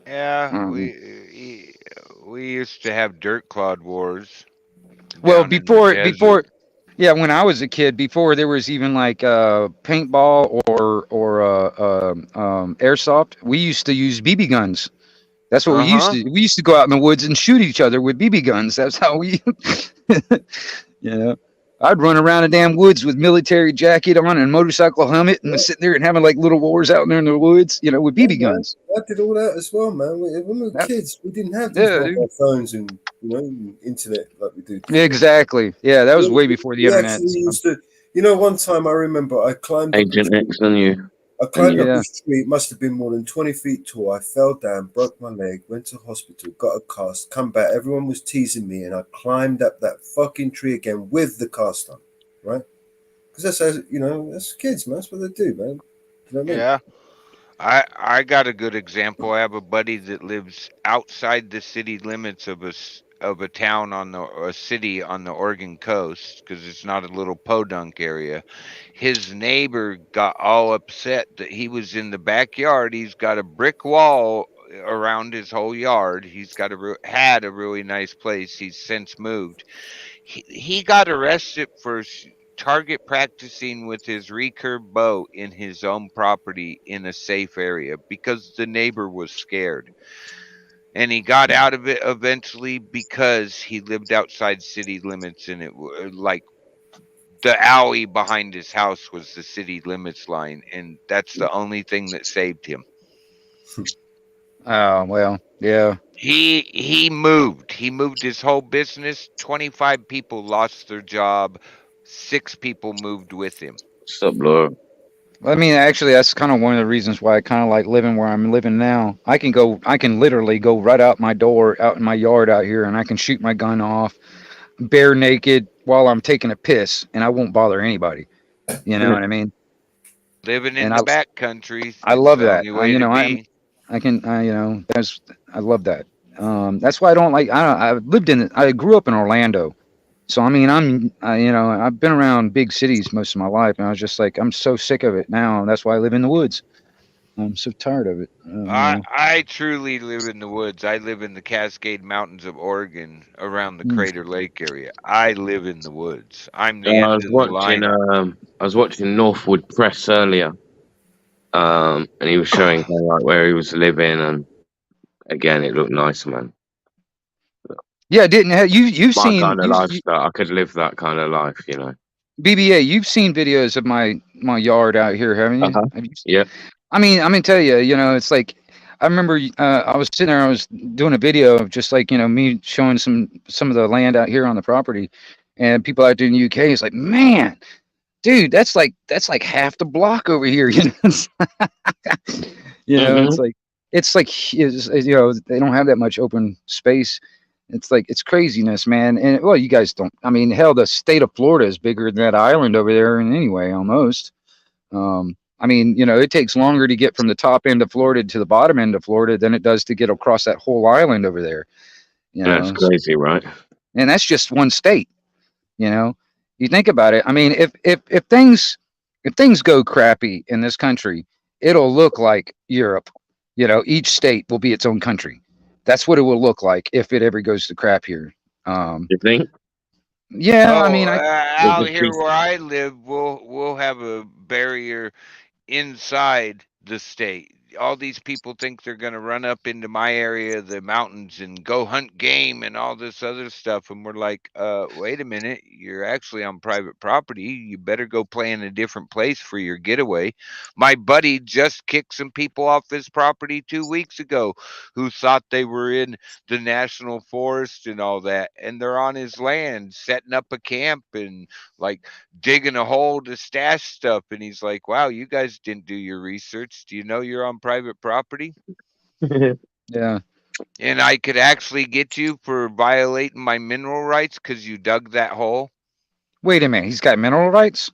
Yeah, Um, we used to have dirt clod wars well, down in the desert. yeah, when I was a kid, before there was even paintball or airsoft, we used to use BB guns. That's what we used Uh-huh. to. We used to go out in the woods and shoot each other with BB guns. That's how we, you know. I'd run around the damn woods with military jacket on and motorcycle helmet and was sitting there and having like little wars out there in the woods, with Yeah, BB man. guns. I did all that as well, man. When we were That, kids, we didn't have these yeah, dude. mobile phones and internet like we do today. Exactly. Yeah, that was We, way before the we internet. actually So, used to. One time I remember I climbed up a Agent tree. X on you. I And climbed you. up yeah. this tree. It must have been more than 20 feet tall. I fell down, broke my leg, went to hospital, got a cast, come back. Everyone was teasing me, and I climbed up that fucking tree again with the cast on, right? Because that's kids, man. That's what they do, man. You know what I mean? Yeah. I got a good example. I have a buddy that lives outside the city limits of of a town on a city on the Oregon coast because it's not a little podunk area. His neighbor got all upset that he was in the backyard. He's got a brick wall around his whole yard. He's got had a really nice place. He's since moved. He got arrested for target practicing with his recurve bow in his own property in a safe area because the neighbor was scared. And he got out of it eventually because he lived outside city limits and like the alley behind his house was the city limits line, and that's the only thing that saved him. Oh, well, yeah. He moved. He moved his whole business. 25 people lost their job. 6 people moved with him. Stop, Laura. I mean, actually, that's kind of one of the reasons why I kind of like living where I'm living now. I can literally go right out my door, out in my yard out here, and I can shoot my gun off bare naked while I'm taking a piss, and I won't bother anybody. You know what I mean? Living in And the back country, I it's love the that. only way to be. I can, I love that. That's why I don't like. I grew up in Orlando, so I mean, I've been around big cities most of my life, and I was just like, I'm so sick of it now. And that's why I live in the woods. I'm so tired of it. I truly live in the woods. I live in the Cascade Mountains of Oregon around the Mm. Crater Lake area. I live in the woods. I'm the I end was of the watching. line. I was watching Northwood Press earlier. And he was showing kind of like where he was living, and again, it looked nice, man. Yeah, didn't have you've My seen kind of lifestyle. I could live that kind of life. BBA? You've seen videos of my yard out here, haven't Uh you? huh. Have you Yeah. I mean, I'm gonna tell you, it's like I remember I was sitting there, I was doing a video of just like me showing some of the land out here on the property, and people out there in the UK is like, man, dude, that's like half the block over here. Mhm. It's like they don't have that much open space. It's like it's craziness, man. And well, you guys don't. I mean, hell, the state of Florida is bigger than that island over there, in anyway, almost. I mean, it takes longer to get from the top end of Florida to the bottom end of Florida than it does to get across that whole island over there. That's crazy, right? And that's just one state. You know, you think about it. I mean, if things go crappy in this country, it'll look like Europe. Each state will be its own country. That's what it will look like if it ever goes to crap here. Um, You think? yeah, I Oh, mean, There's out a here big. where I live, we'll have a barrier inside the state. All these people think they're going to run up into my area of the mountains and go hunt game and all this other stuff. And we're like, wait a minute, you're actually on private property. You better go play in a different place for your getaway. My buddy just kicked some people off his property 2 weeks ago who thought they were in the national forest and all that. And they're on his land setting up a camp and like digging a hole to stash stuff. And he's like, wow, you guys didn't do your research. Do you know you're on private property? yeah. And I could actually get you for violating my mineral rights because you dug that hole. Wait a minute, he's got mineral rights.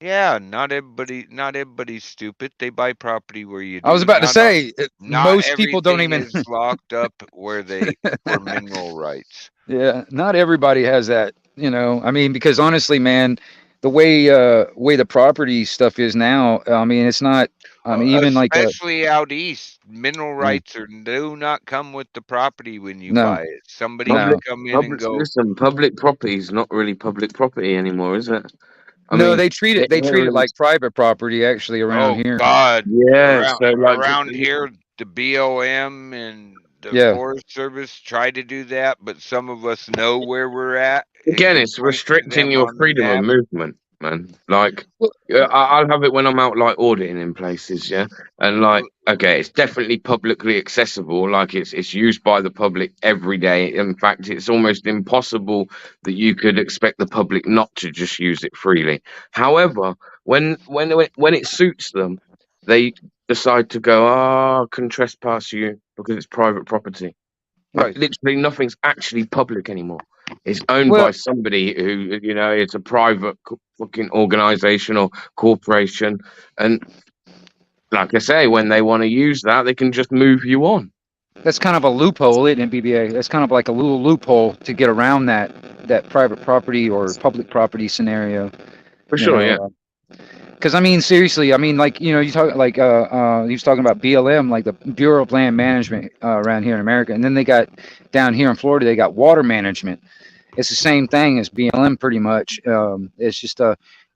Yeah, not everybody's stupid. They buy property where you I was do. about to say Not most people don't everything even. is locked up where they for mineral rights. Yeah, not everybody has that. I mean, because honestly, man, the way the property stuff is now, I mean, it's not. I mean, even like Especially out east, mineral yeah, rights do not come with the property when you no, buy it. Somebody no, could come in and Public. go, Listen, public property is not really public property anymore, is it? I no. mean, They treat it here like is. private property actually around "Oh here. God, Yeah. around So, like, just around here, the BOM and the Yeah. Forest Service try to do that, but some of us know where we're at and Again, can it's point to restricting them your on the freedom of map. movement, man. Like, Well, yeah, I'll have it when I'm out, like, auditing in places, yeah? And, like, okay, it's definitely publicly accessible. Like, it's used by the public every day. In fact, it's almost impossible that you could expect the public not to just use it freely. However, when it suits them, they decide to go, I can trespass you because it's private property. Like, right. literally nothing's actually public anymore. It's owned Well, by somebody who, it's a private fucking organization or corporation. And like I say, when they want to use that, they can just move you on. that's kind of a loophole, isn't it, BBA? That's kind of like a little loophole to get around that private property or public property scenario. For You sure, yeah. know, because I mean, seriously, I mean, like you talk like he was talking about BLM, like the Bureau of Land Management around here in America, and then they got down here in Florida, they got water management. It's the same thing as BLM, pretty much. It's just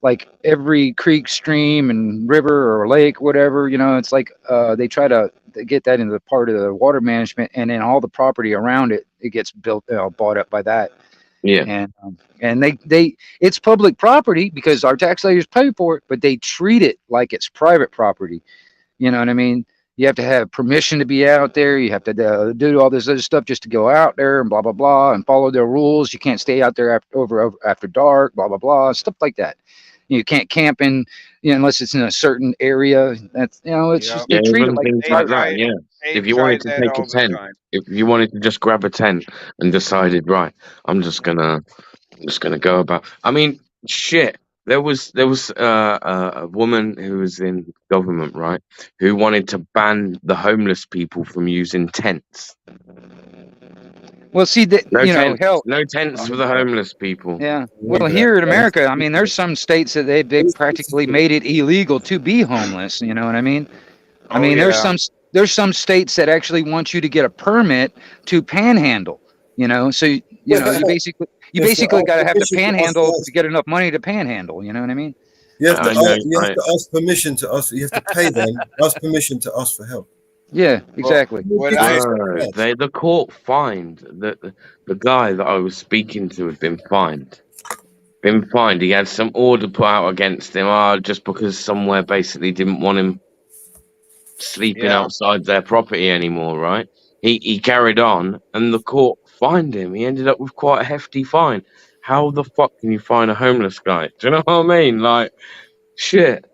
like every creek, stream, and river or lake, whatever. It's like they try to get that into the part of the water management, and then all the property around it, it gets built, bought up by that. Yeah. And they it's public property because our taxpayers pay for it, but they treat it like it's private property. You know what I mean? You have to have permission to be out there. You have to do all this other stuff just to go out there and blah blah blah and follow their rules. You can't stay out there over after dark, blah blah blah, stuff like that. You can't camp in, unless it's in a certain area. That's it's Yep. just Yeah, they're treated even like things They like private that, try property. yeah. they If you try wanted to that take a all the tent, time. if you wanted to just grab a tent and decided, right, I'm just gonna go about. I mean, shit. There was a woman who was in government, right, who wanted to ban the homeless people from using tents. Well, see that No tents, hell, no tents for the homeless people. yeah. Remember Well, that. here in That was- America, I mean, there's some states that they practically made it illegal to be homeless. You know what I mean? I Oh mean, yeah. there's some states that actually want you to get a permit to panhandle. So you You have to basically got ask to have to permission to us panhandle to first. get enough money to panhandle. You know what I mean? I know, You have I, to ask permission to us. You have to pay them. Ask permission to us for help. Yeah, Well, exactly. what Big I step no, first. the court fined that the guy that I was speaking to had been fined. Been fined. He had some order put out against him, just because somewhere basically didn't want him sleeping yeah. outside their property anymore, right? He carried on, and the court fined him. He ended up with quite a hefty fine. How the fuck can you fine a homeless guy? Do you know what I mean? Like, shit.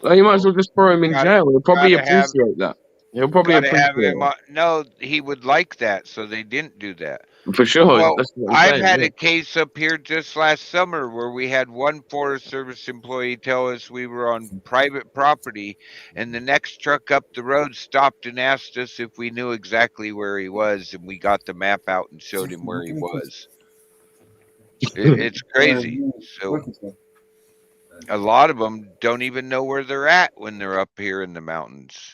Like, you might as Well, well just throw him in got jail. He'll probably gotta have appreciate that. He'll probably gotta appreciate have him it. on. No, he would like that, so they didn't do that. For sure. Well, That's what I'm I've saying. had Yeah. a case up here just last summer where we had one Forest Service employee tell us we were on private property, and the next truck up the road stopped and asked us if we knew exactly where he was, and we got the map out and showed him where he was. It's crazy. So a lot of them don't even know where they're at when they're up here in the mountains.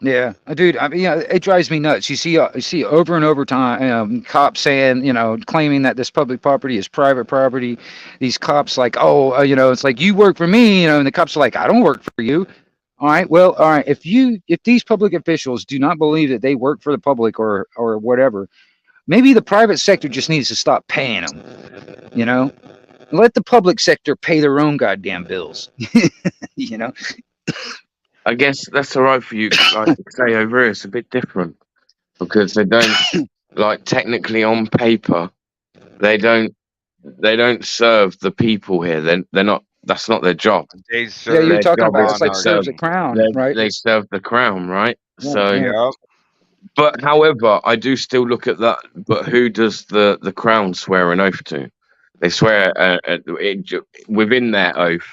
Yeah, dude. I mean, yeah, it drives me nuts. You see over and over time, cops saying, claiming that this public property is private property. These cops like, oh, it's like you work for me, and the cops are like, I don't work for you. All right, well, all right. If these public officials do not believe that they work for the public or whatever, maybe the private sector just needs to stop paying them. You know, Let the public sector pay their own goddamn bills. you know. I guess that's all right for you. Like say over here, it's a bit different because they don't like technically on paper they don't serve the people here. They're not. That's not their job. They Yeah, you were Their serve talking job about is it's to like serve. serves the monarchy. crown, right? They serve the crown, right? Yeah, So, yeah. Yep. but however, I do still look at that. But who does the crown swear an oath to? They swear within their oath.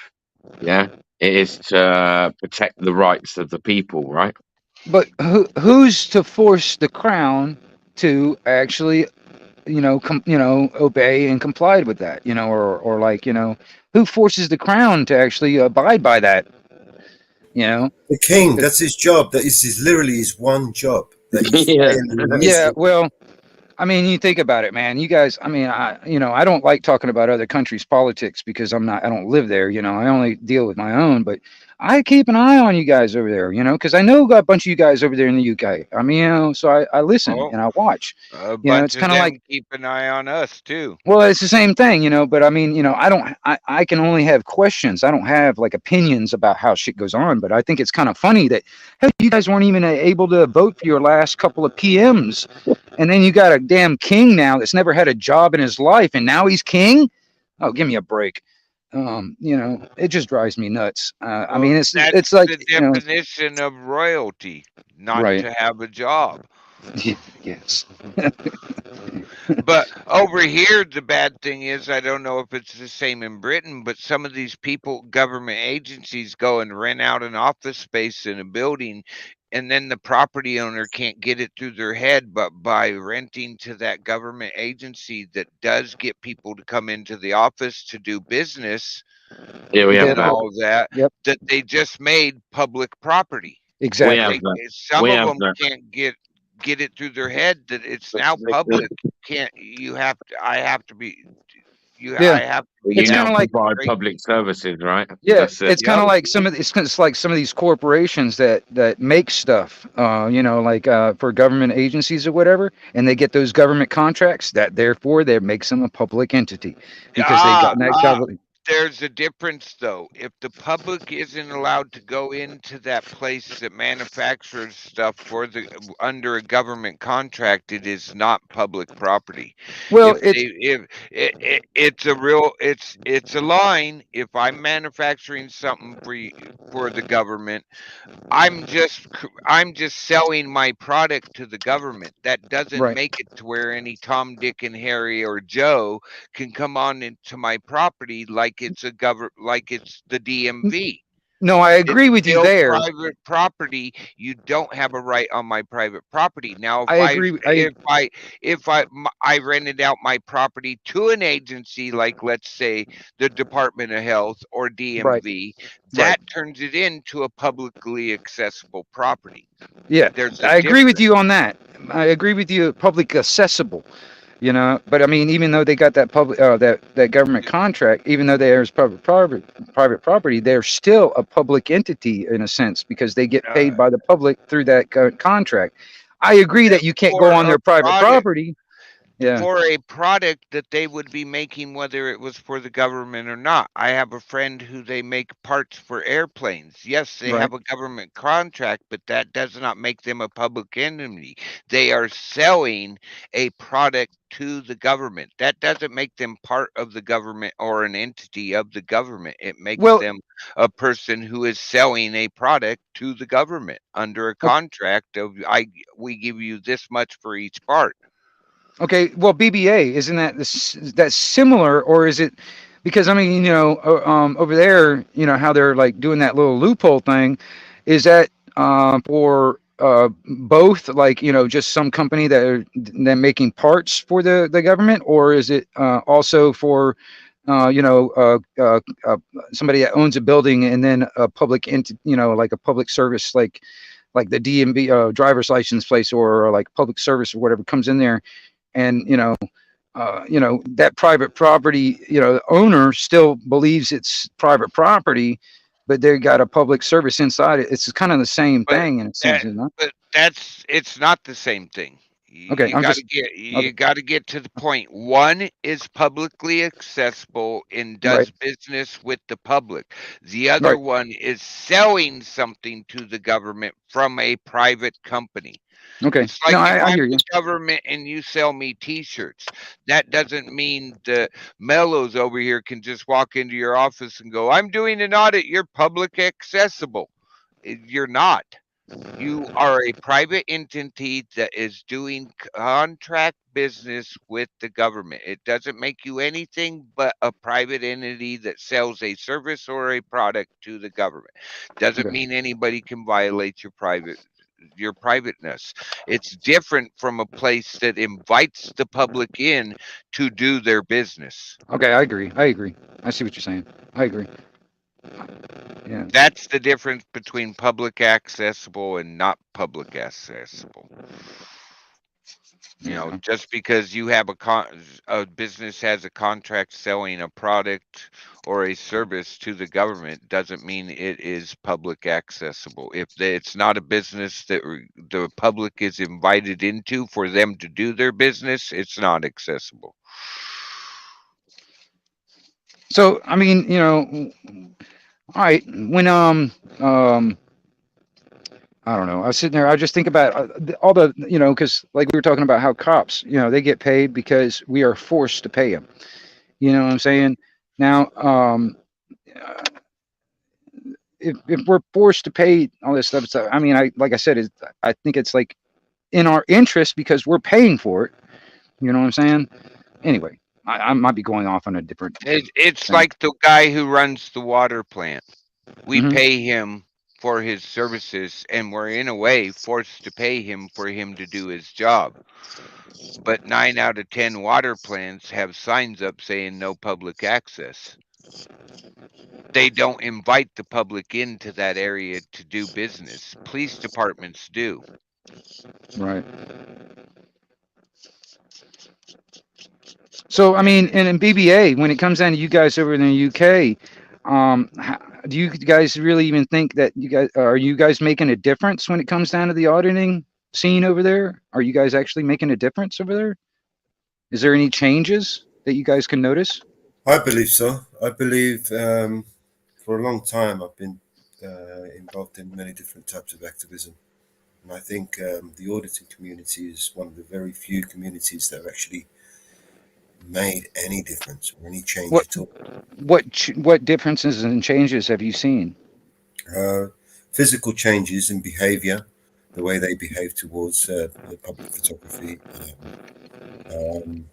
Yeah, it is to protect the rights of the people, right? But who's to force the crown to actually, obey and comply with that, or like, who forces the crown to actually abide by that, you know? The king, 'Cause- that's his job. That is literally his one job that he's Yeah. fairly yeah, miserable. well, I mean, you think about it, man. You guys, I mean, I don't like talking about other countries' politics because I don't live there. I only deal with my own. But I keep an eye on you guys over there, because I know a bunch of you guys over there in the UK. I mean, so I listen Oh, and I watch. a It's bunch of kind of them like, keep an eye on us too. well, it's the same thing, but I mean, I don't, I can only have questions. I don't have like opinions about how shit goes on, but I think it's kind of funny that, hell, you guys weren't even able to vote for your last couple of PMs. And then you got a damn king now that's never had a job in his life, and now he's king. Oh, give me a break. It just drives me nuts. I Well, mean, that's it's like, the definition of royalty, not right. to have a job. Yes. But over here, the bad thing is, I don't know if it's the same in Britain, but some of these people, government agencies, go and rent out an office space in a building, and then the property owner can't get it through their head, but by renting to that government agency that does get people to come into the office to do business Yeah, we have They're and that. public. all of that, Yep. that they just made public property. We But have Exactly. they, that. some We of have them that. can't get it through their head that it's But now they could. public. Can't you have to? I have to be you. Yeah. I have to But be you It's kind now of like, provide demonstrate. public services, right? yeah, That's it. it's kind Yep. of like it's like some of these corporations that make stuff, like for government agencies or whatever, and they get those government contracts. That therefore that makes them a public entity because they've Ah, gotten that ah. government. There's a difference though. If the public isn't allowed to go into that place that manufactures stuff for the under a government contract, it is not public property. Well, If they if it's a real it's a line. If I'm manufacturing something for the government, I'm just selling my product to the government. That doesn't right. make it to where any Tom, Dick, and Harry or Joe can come on into my property like it's like it's the DMV. No, I It's agree with you still there. private property. You don't have a right on my private property. Now, I agree. I rented out my property to an agency like, let's say, the Department of Health or Right. DMV, Right. that turns it into a publicly accessible property. Yeah, There's a I agree with difference. you on that. I agree with you. Public accessible. But I mean, even though they got that public that government contract, even though there's private property, they're still a public entity in a sense because they get Uh, paid by the public through that contract. I agree that you can't go for on a their private product property. Yeah. for a product that they would be making whether it was for the government or not. I have a friend who they make parts for airplanes. Yes, they Right. have a government contract, but that does not make them a public enemy. They are selling a product to the government. That doesn't make them part of the government or an entity of the government. It makes Well, them a person who is selling a product to the government under a o- contract of I we give you this much for each part. okay. Well, BBA isn't that similar, or is it? Because I mean, over there, how they're like doing that little loophole thing. Is that for both, like just some company that making parts for the government, or is it also for somebody that owns a building and then a public like a public service, like the DMV driver's license place or like public service or whatever comes in there, and that private property, owner still believes it's private property, but they got a public service inside it. It's kind of the same But thing in a that sense, isn't it? but that's it's not the same thing. Okay, I'm just okay. You got to get to the point. One is publicly accessible and Right, does business with the public. The other right. one is selling something to the government from a private company. Okay, It's no, like if I I'm hear the you. government and you sell me T-shirts, that doesn't mean the Mellows over here can just walk into your office and go, "I'm doing an audit. You're public accessible." You're not. You are a private entity that is doing contract business with the government. It doesn't make you anything but a private entity that sells a service or a product to the government. Doesn't Okay, mean anybody can violate your privateness. It's different from a place that invites the public in to do their business. okay, I agree. I agree. I see what you're saying. I agree. Yeah. That's the difference between public accessible and not public accessible. Yeah. Just because you have a business has a contract selling a product or a service to the government doesn't mean it is public accessible. If it's not a business that the public is invited into for them to do their business, it's not accessible. So I mean, all right. When I don't know. I was sitting there. I just think about all the, because like we were talking about how cops, they get paid because we are forced to pay them. You know what I'm saying? Now, uh, if we're forced to pay all this stuff, I mean, like I said, I think it's like in our interest because we're paying for it. You know what I'm saying? Anyway, I might be going off on a different It's thing. like the guy who runs the water plant. We Hmm. pay him for his services, and we're in a way forced to pay him for him to do his job. But 9 out of 10 water plants have signs up saying no public access. They don't invite the public into that area to do business. Police departments do. Right. So I And mean, and in BBA, when it comes down to you guys over in the UK, do you guys really even think that you guys making a difference when it comes down to the auditing scene over there? Are you guys actually making a difference over there? Is there any changes that you guys can notice? I believe so. I believe for a long time I've been involved in many different types of activism. And I think the auditing community is one of the very few communities that have actually made any difference or any change What at all. what differences and changes have you seen? Uh, Physical changes in behavior, the way they behave towards the public photography. Um,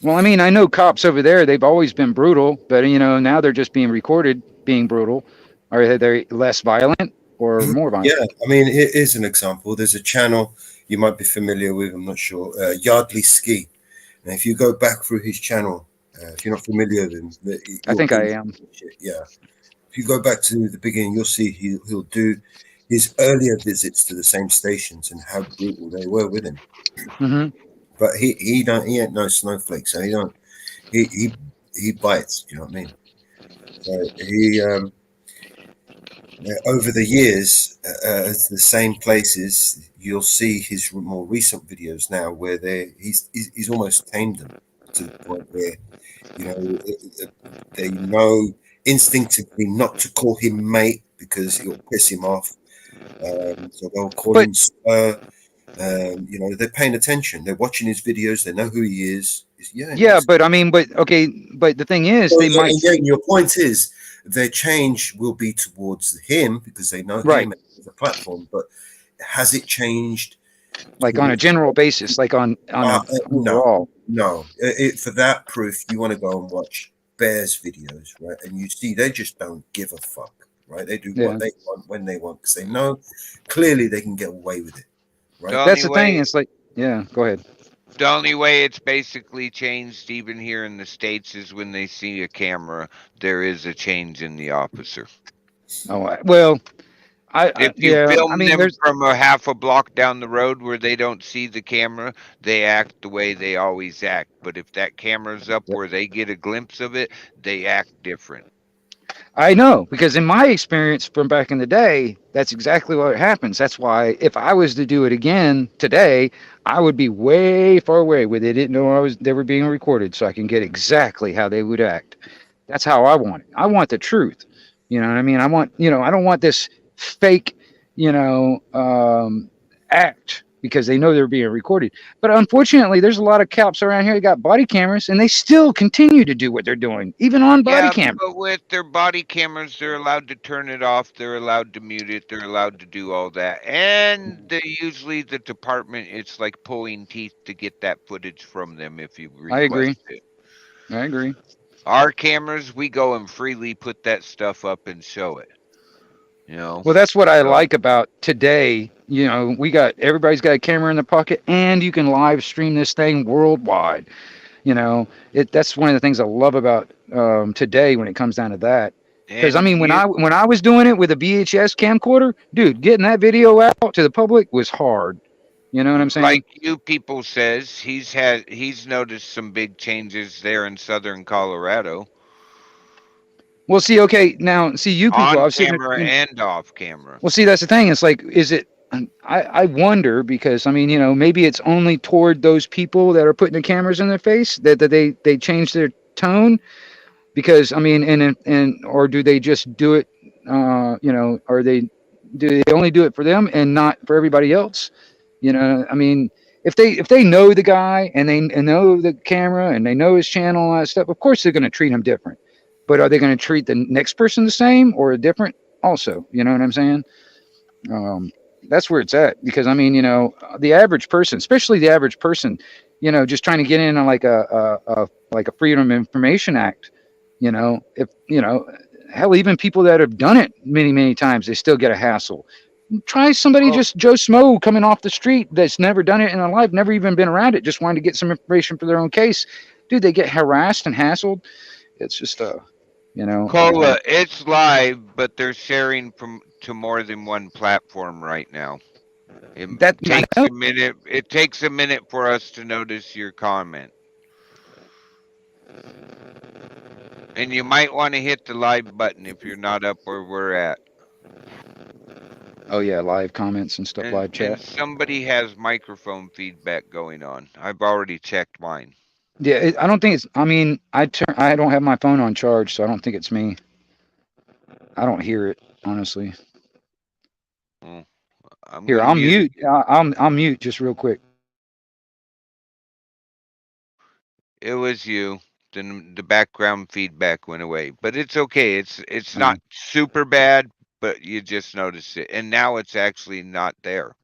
Well, I mean, I know cops over there, they've always been brutal, but now they're just being recorded being brutal. Are they less violent or more yeah, violent? I mean, here is an example. There's a channel you might be familiar with, I'm not sure, Yardley Ski. And if you go back through his channel, if you're not familiar with him, I you'll think I be am. shit. Yeah. If you go back to the beginning, you'll see he'll do his earlier visits to the same stations and how brutal they were with him. Hmm. But he ain't no snowflake, so he bites. You know what I mean? So he over the years, at the same places, you'll see his more recent videos now where he's almost tamed them to the point where you know they know instinctively not to call him mate because it'll piss him off. So they'll call But him sir. They're paying attention. They're watching his videos. They know who he is. Yeah, yeah, but I mean, but okay, but the thing is, so, they might yeah, and your point is their change will be towards him because they know right, him as a platform. But has it changed like on a towards? general basis, like on a No, overall. no. For that proof, you want to go and watch Bears videos, right? And you see they just don't give a fuck, right? They do what Yeah, they want when they want because they know clearly they can get away with it, the right? that's only the thing. way It's like, yeah, go ahead. the only way it's basically changed even here in the States is when they see a camera, there is a change in the officer. Oh, well, If you yeah, I film mean, them there's from a half a block down the road where they don't see the camera, they act the way they always act. But if that camera's up yep. where they get a glimpse of it, they act different. I know because in my experience from back in the day, that's exactly what happens. That's why if I was to do it again today, I would be way far away where they didn't know they were being recorded, so I can get exactly how they would act. That's how I want it. I want the truth. You know what I mean? I don't want this fake, act because they know they're being recorded. But unfortunately, there's a lot of cops around here that got body cameras and they still continue to do what they're doing, even on body Yeah, cam. but with their body cameras, they're allowed to turn it off. They're allowed to mute it. They're allowed to do all that. And usually the department, it's like pulling teeth to get that footage from them if you I request agree. it. I agree. Our cameras, we go and freely put that stuff up and show it. You know, Well, that's what I so like about today. Everybody's got a camera in their pocket, and you can live stream this thing worldwide. That's one of the things I love about today when it comes down to that. Because I and mean, when you I was doing it with a VHS camcorder, dude, getting that video out to the public was hard. You know what I'm saying? Like you people says, he's noticed some big changes there in southern Colorado Well, see, okay, now see you people. I on was sitting there, camera and off camera. well, see, that's the thing. It's like, is it? I wonder because I mean, maybe it's only toward those people that are putting the cameras in their face that they change their tone because I mean, and or do they just do it? Or do they only do it for them and not for everybody else? I mean, if they know the guy and they know the camera and they know his channel and all that stuff, of course they're going to treat him different. But are they going to treat the next person the same or different? Also, you know what I'm saying? Um, that's where it's at because I mean, the average person, especially the average person, just trying to get in on like a Freedom of Information Act. If hell, even people that have done it many times, they still get a hassle. Try somebody Well, just Joe Smo coming off the street that's never done it in their life, never even been around it, just wanting to get some information for their own case. Dude, they get harassed and hassled. It's just you know, I Cola, it's live, but they're sharing from to more than one platform right now. It that I takes know. a minute. It takes a minute for us to notice your comment, and you might want to hit the live button if you're not up where we're at. Oh yeah, live comments and stuff, live And chat. somebody has microphone feedback going on. I've already checked mine. Yeah, I don't think it's. I mean, I don't have my phone on charge, so I don't think it's me. I don't hear it honestly. Well, I'm Here, gonna I'll mute mute. it. I'll mute just real quick. It was you. Then the background feedback went away, but it's okay. It's Uh, not super bad, but you just notice it, and now it's actually not there.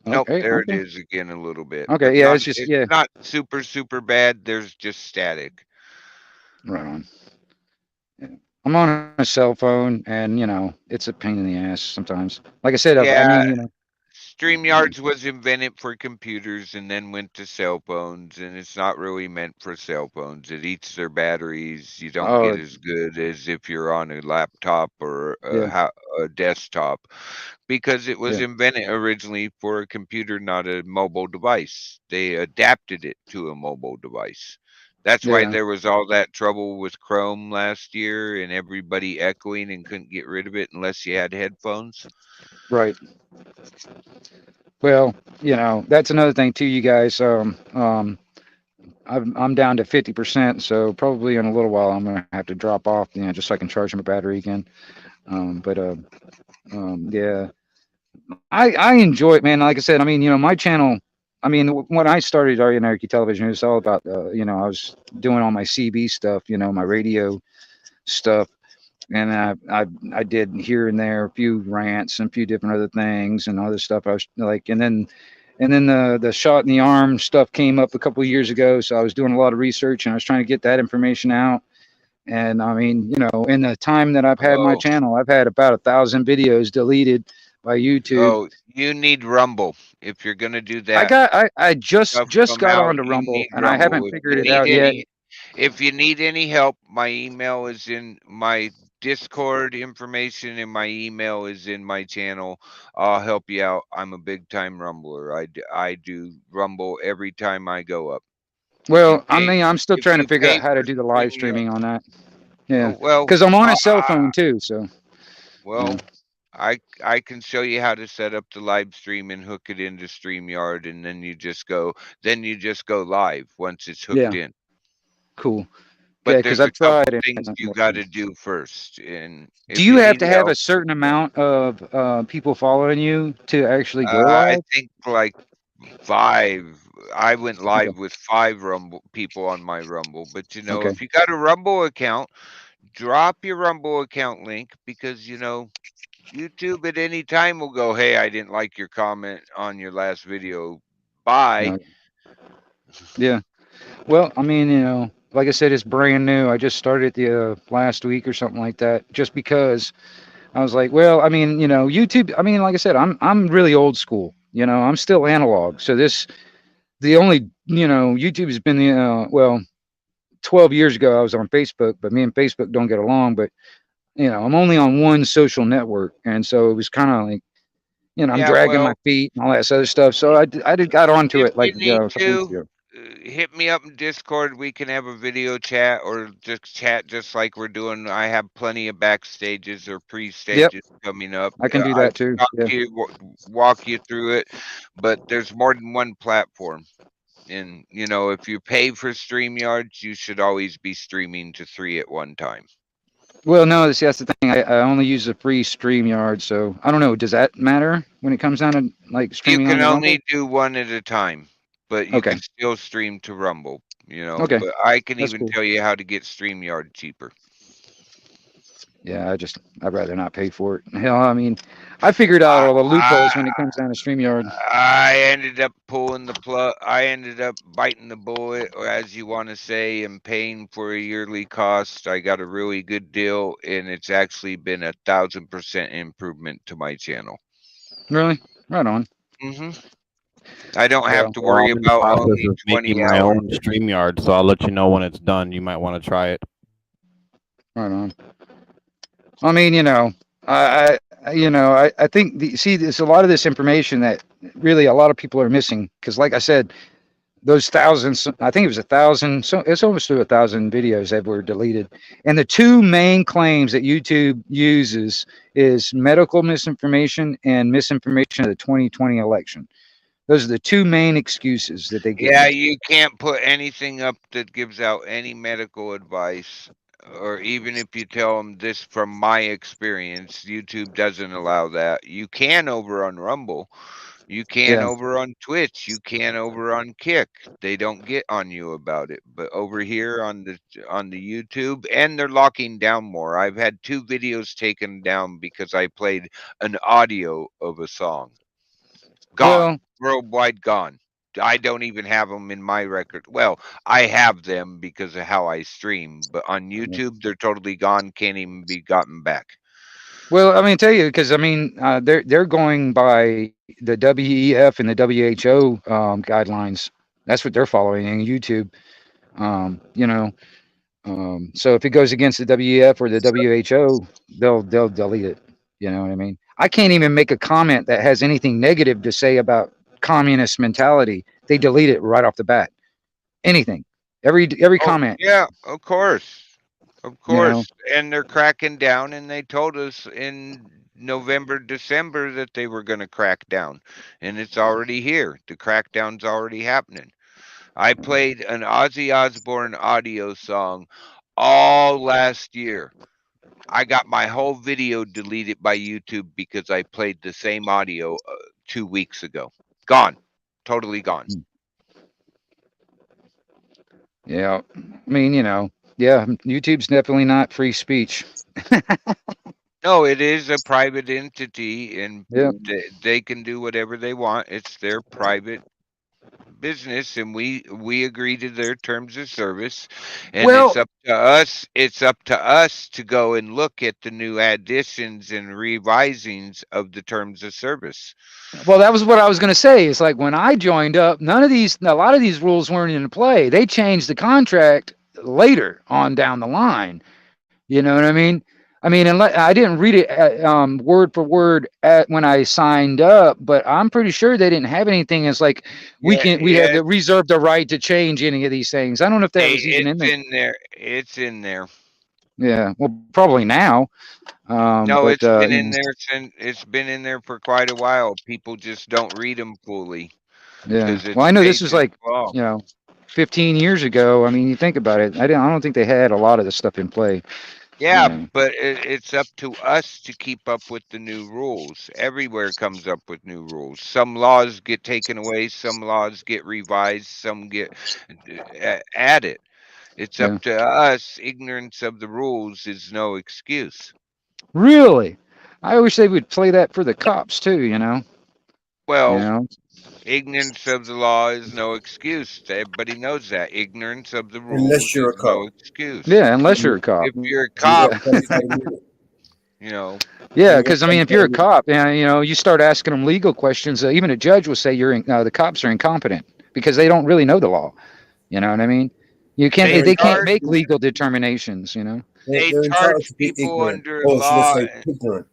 Nope, okay, there it okay, is again a little bit, but okay. Yeah, not. it's just It's yeah, not super bad. There's just static. right on. Yeah. I'm on a cell phone, and it's a pain in the ass sometimes. Like I said, I Yeah, mean, StreamYards was invented for computers and then went to cell phones, and it's not really meant for cell phones. It eats their batteries. You don't get oh as good as if you're on a laptop or yeah, a desktop because it was yeah, invented originally for a computer, not a mobile device. They adapted it to a mobile device. That's why yeah, there was all that trouble with Chrome last year and everybody echoing and couldn't get rid of it unless you had headphones. right. Well, that's another thing too, you guys. I'm down to 50%, so probably in a little while I'm gonna have to drop off, just so I can charge my battery again. But yeah, I enjoy it, man. Like I said, I mean, my channel. I mean, when I started Anarchy Television, it was all about, I was doing all my CB stuff, my radio stuff, and I did here and there a few rants and a few different other things and other stuff. I was like, and then the shot in the arm stuff came up a couple of years ago, so I was doing a lot of research and I was trying to get that information out. And I mean, in the time that I've had my Oh, channel, I've had about 1,000 videos deleted by YouTube. oh, you need Rumble if you're gonna do I that got I just stuff just come got out. onto You Rumble need and I Rumble. haven't figured it out yet. If you need any help, my email is in my Discord information, and my email is in my channel. I'll help you out. I'm a big time Rumbler. I do Rumble every time I go up. If you Well, I pay, mean, I'm still if trying to you figure out pay how to for do the live StreamYard, streaming on that. Yeah, well, because I'm on I, a cell phone too. So yeah. Well, I can show you how to set up the live stream and hook it into StreamYard, and then you just go live once it's hooked Yeah, in. cool. But Okay, because there's a I've tried couple and it things hasn't you worked. got to do first, and Do if you you have need to have a help, certain amount of people following you to actually go I live? think like 5. I went Okay. live with 5 Rumble people on my Rumble. But Okay. if you got a Rumble account, drop your Rumble account link because YouTube at any time will go, "Hey, I didn't like your comment on your last video. Bye." No. Yeah. Well, I mean, like I said, it's brand new. I just started the last week or something like that, just because I was like, well, I mean, YouTube. I mean, like I said, I'm really old school. I'm still analog. So the only YouTube has been the well, 12 years ago I was on Facebook, but me and Facebook don't get along. But I'm only on one social network, and so it was kind of like I'm Yeah, dragging my well, feet and all that other stuff. So I did got onto if it like you need a couple weeks to, ago. hit me up in Discord. We can have a video chat or just chat just like we're doing. I have plenty of backstages or Yep, pre-stages coming up. I can do I that can too. talk Yeah. to you, walk you through it, but there's more than one platform. And if you pay for StreamYards, you should always be streaming to three at one time. Well, no, see, that's the thing. I only use the free StreamYard, so I don't know. Does that matter when it comes down to like You streaming can onto Rumble? only do one at a time, but you Okay, can still stream to Rumble. okay, But I can that's even cool. tell you how to get StreamYard cheaper. Yeah, I'd rather not pay for it. Hell, I mean, I figured out I, all the loopholes I when it comes down to StreamYard. I ended up pulling the plug. I ended up biting the bullet, or as you want to say, and paying for a yearly cost. I got a really good deal, and it's actually been 1,000% improvement to my channel. Really? Right on. hmm I don't have Well, to Well, worry I'm in the about process only of 20 making my hours. own StreamYard, so I'll let you know when it's done. You might want to try it. right on. I mean, I think see, there's a lot of this information that really a lot of people are missing because, like I said, those thousands, I think it was 1,000, so it's almost to 1,000 videos that were deleted. And the two main claims that YouTube uses is medical misinformation and misinformation of the 2020 election. Those are the two main excuses that they give Yeah, you. you can't put anything up that gives out any medical advice, or even if you tell them this from my experience, YouTube doesn't allow that. You can over on Rumble, you can Yeah. over on Twitch, you can over on Kick. They don't get on you about it, but over here on the YouTube, and they're locking down more. I've had 2 videos taken down because I played an audio of a song. Gone. Well, Worldwide gone. I don't even have them in my record. Well, I have them because of how I stream, but on YouTube, they're totally gone, can't even be gotten back. well, I mean, tell you because I mean, they're going by the WEF and the WHO guidelines. That's what they're following in YouTube. Um, you know, so if it goes against the WEF or the WHO, they'll delete it. You know what I mean? I can't even make a comment that has anything negative to say about communist mentality. They delete it right off the bat. Anything, every Oh, comment. yeah, of course. Of You know, course. And they're cracking down, and they told us in November, December that they were going to crack down. And it's already here. The crackdown's already happening. I played an Ozzy Osbourne audio song all last year. I got my whole video deleted by YouTube because I played the same audio 2 weeks ago. Gone. Totally gone. yeah. I mean, yeah. YouTube's definitely not free speech. No, it is a private entity and Yeah. they can do whatever they want. It's their private business, and we agree to their terms of service, and Well, it's up to us to go and look at the new additions and revisings of the terms of service. Well, that was what I was going to say. It's like when I joined up, a lot of these rules weren't in play. They changed the contract later on down the line. You know what I mean? I mean, I didn't read it word for word when I signed up, but I'm pretty sure they didn't have anything. It's like Yeah, we have yeah, the reserve the right to change any of these things. I don't know if that hey, was even in it's there. in there. It's in there. Yeah, well, probably now. No, But it's been in there since it's been in there for quite a while. People just don't read them fully yeah. because Well, it's I know this was pages like long. you know 15 years ago. I mean, you think about it. I don't think they had a lot of this stuff in play. You Yeah, know. but it's up to us to keep up with the new rules. Everywhere comes up with new rules. Some laws get taken away, some laws get revised, some get added. It's up Yeah. to us. Ignorance of the rules is no excuse. Really? I wish they would play that for the cops too. You Well, know. ignorance of the law is no excuse. Everybody knows that. Ignorance of the rules Unless you're is a no cop. excuse. Yeah, unless you're a You, cop. If you're a cop, Yeah. you can't do it. you know, Yeah, You because I mean, if you're a cop, and you start asking them legal questions, even a judge will say the cops are incompetent because they don't really know the law. You know what I mean? You can't. they They can't charge make legal determinations. they they're entitled charge to be people ignorant, under or should I law. say ignorant?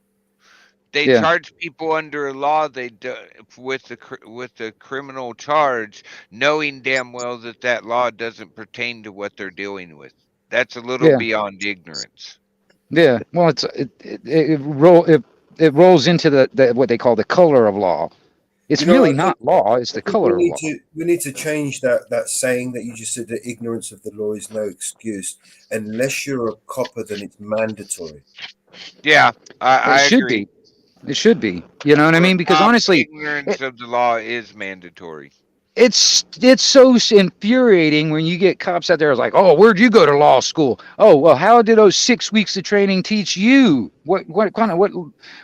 They Yeah, charge people under a law they do, with the criminal charge, knowing damn well that that law doesn't pertain to what they're dealing with. That's a little yeah, beyond ignorance. yeah. Well, it rolls into the what they call the color of law. It's You know, really not law; it's I the think we color of need law. to change that saying that you just said that ignorance of the law is no excuse. Unless you're a copper, then it's mandatory. Yeah, It I should agree. be. It should be. You know what I mean? Because honestly, Ignorance of the law is mandatory. it's so infuriating when you get cops out there like, oh, where'd you go to law school? Oh, well, how did those 6 weeks of training teach you? What kind of what?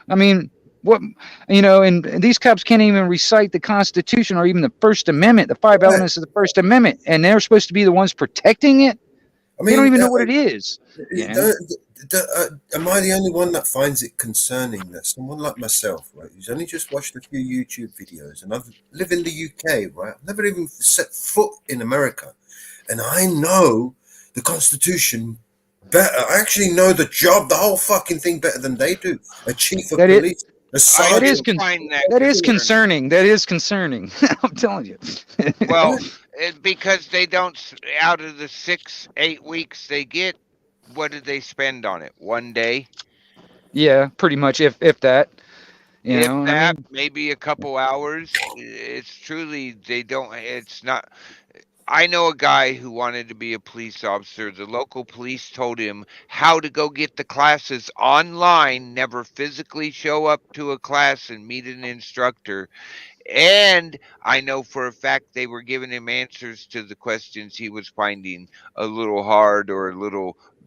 I mean, what and these cops can't even recite the Constitution or even the First Amendment, the five Right. elements of the First Amendment, and they're supposed to be the ones protecting it. I They don't mean, even know what it is. You know? am I the only one that finds it concerning that someone like myself, right, who's only just watched a few YouTube videos, and I live in the UK, right? I've never even set foot in America, and I know the Constitution better. I actually know the job, the whole fucking thing better than they do. A chief of That it police, a I that do is sergeant. find that that is concerning. concerning. That is concerning. I'm telling you. Well, Right? because they don't, out of the 8 weeks they get, what did they spend on it? One day? Yeah, pretty much. If that, If what I that, mean. maybe a couple hours. It's truly, they don't, it's not. I know a guy who wanted to be a police officer. The local police told him how to go get the classes online, never physically show up to a class and meet an instructor. And I know for a fact they were giving him answers to the questions he was finding a little hard or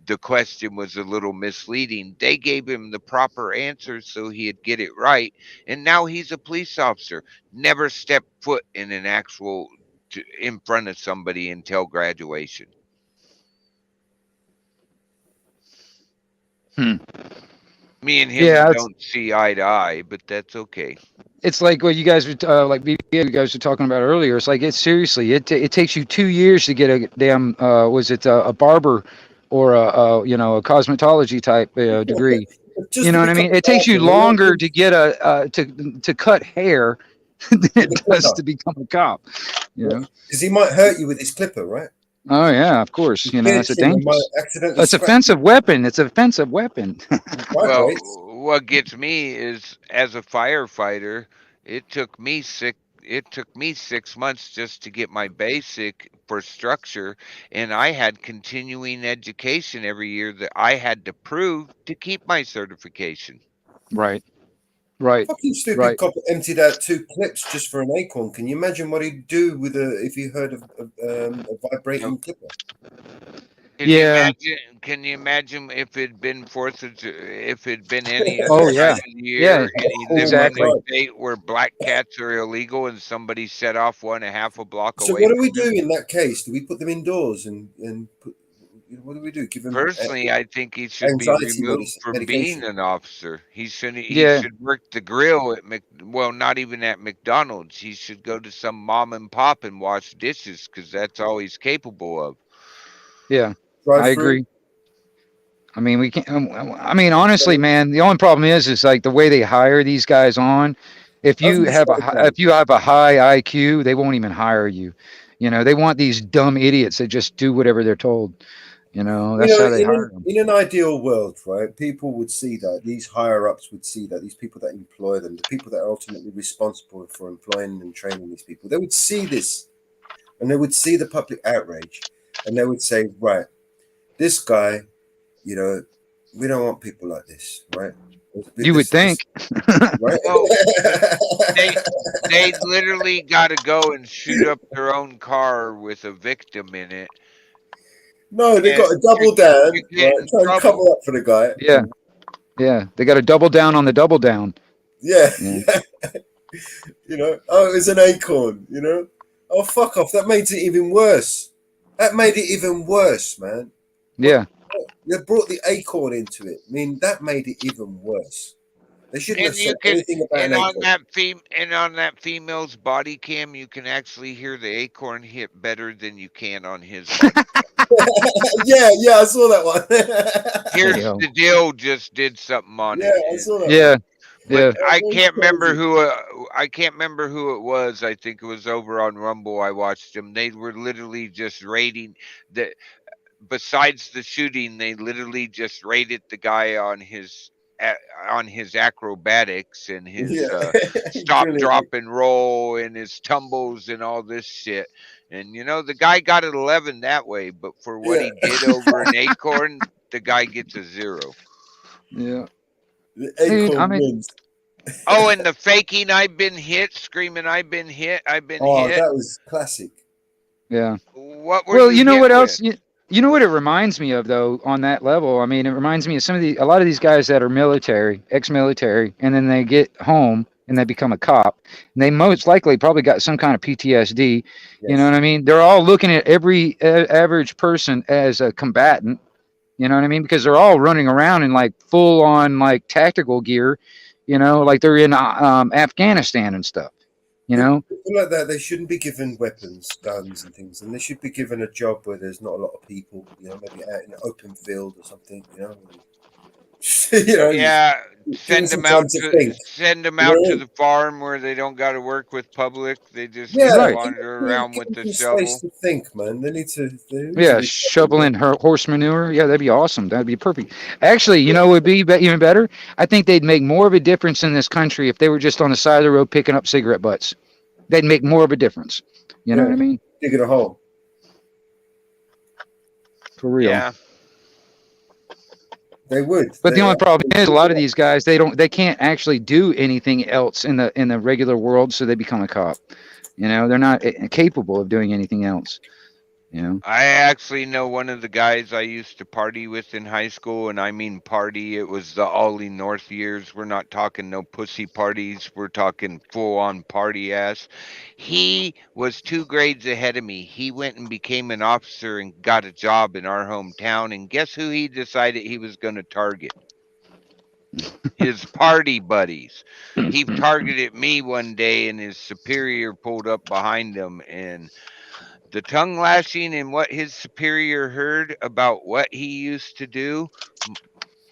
the question was a little misleading. They gave him the proper answers so he'd get it right. And now he's a police officer. Never stepped foot in an actual in front of somebody until graduation. Hmm. Me and him Yeah, it's don't see eye to eye, but that's okay. it's like what you guys were like you guys were talking about earlier. It's like it takes you 2 years to get a damn was it a barber or a cosmetology type degree. You Just to know what I become mean? It a takes you sergeant, you know, longer to get to cut hair than with it a does clipper, to become a cop. You know? because he might hurt you with his clipper, right? Oh yeah, of course. His You know, beard it's a trimmer might dangerous. accidentally It's scratch offensive weapon. It's an offensive weapon. and Well, vibrates. what gets me is as a firefighter, it took me six it took me 6 months just to get my basic for structure, and I had continuing education every year that I had to prove to keep my certification. Right. Right. Fucking stupid Right. cop emptied out 2 clips just for an acorn. Can you imagine what he'd do with if he heard of a No. vibrating clipper? Yeah. Can you imagine if it'd been if it'd been any other Oh time yeah. of the year, Yeah. and he Oh lived my in a Exactly. god! state where black cats are illegal and somebody set off one a half a block So away what do we from do him? in that case? Do we put them indoors and put, what do we do? Give them Personally, I think he should be anxiety removed from being medication? an officer. He Yeah. should work the grill at well, not even at McDonald's. He should go to some mom and pop and wash dishes because that's all he's capable of. Yeah. I Drive through. agree. I mean, we can't. I mean, honestly, man, the only problem is like the way they hire these guys on. Open the If shotgun. you have a high IQ, they won't even hire you. You know, they want these dumb idiots that just do whatever they're told. You know, You that's know, how they hire them. in an ideal world, right? People would see that. These higher ups would see that. These people that employ them, the people that are ultimately responsible for employing and training these people, they would see this, and they would see the public outrage, and they would say, right, this guy, you know, we don't want people like this, right? You would think. Right? Well, they they literally got to go and shoot up their own car with a victim in it, No, they and got to double to down, get right? in Try and cover trouble. up for the guy, Yeah. Yeah. They got to double down on the double down. yeah, Yeah. Oh, it was an acorn, oh, fuck off, that made it even worse. That made it even worse, man. What? Yeah. They brought the acorn into it. I mean, that made it even worse. They shouldn't have And said you can, anything about an acorn. and on that female's body cam, you can actually hear the acorn hit better than you can on his body. Yeah, yeah, I saw that one. Here's Hey, the deal. Just did something on Yeah, it. I saw that one. yeah. But Yeah. It's crazy. I can't remember who it was. I think it was over on Rumble. I watched them. They were literally just rating the besides the shooting, they literally just rated the guy on a- his acrobatics and Yeah, his stop, brilliant. drop, and roll and his tumbles and all this shit. And the guy got an 11 that way, but for what Yeah, he did over an acorn, the guy gets a 0. Yeah. the Dude, I acorn mean, wins. Oh, and the faking I've been hit, screaming I've been hit, I've been Oh, hit. that was classic. yeah. What were Well, you you know hit what with? else? You know what it reminds me of though on that level. I mean, it reminds me of a lot of these guys that are military, ex-military, and then they get home and they become a cop. And they most likely probably got some kind of PTSD. You know Yes. what I mean? They're all looking at every average person as a combatant. You know what I mean? Because they're all running around in like full on like tactical gear. Like they're in Afghanistan and stuff. You But know? people like that, they shouldn't be given weapons, guns, and things, and they should be given a job where there's not a lot of people. Maybe out in an open field or something. Just Yeah, give them some time to think. send them You know out what I to mean? the farm where they don't got to work with public. They just get to Yeah, Right. wander around give with them the some space shovel. to think, man. They need to Yeah, be. shoveling her horse manure. Yeah, that'd be awesome. That'd be perfect. Actually, would be even better. I think they'd make more of a difference in this country if they were just on the side of the road picking up cigarette butts. They'd make more of a difference. You know what Yeah, I mean? digging a hole. For real. Yeah, They would. But the They only problem is a dig lot it of up. these guys they can't actually do anything else in the regular world, so they become a cop. They're not capable of doing anything else. You know. I actually know one of the guys I used to party with in high school, and I mean party. It was the Ollie North years. We're not talking no pussy parties. We're talking full on party ass. He was 2 grades ahead of me. He went and became an officer and got a job in our hometown. And guess who he decided he was going to target? His party buddies. He targeted me one day, and his superior pulled up behind him, and the tongue lashing and what his superior heard about what he used to do,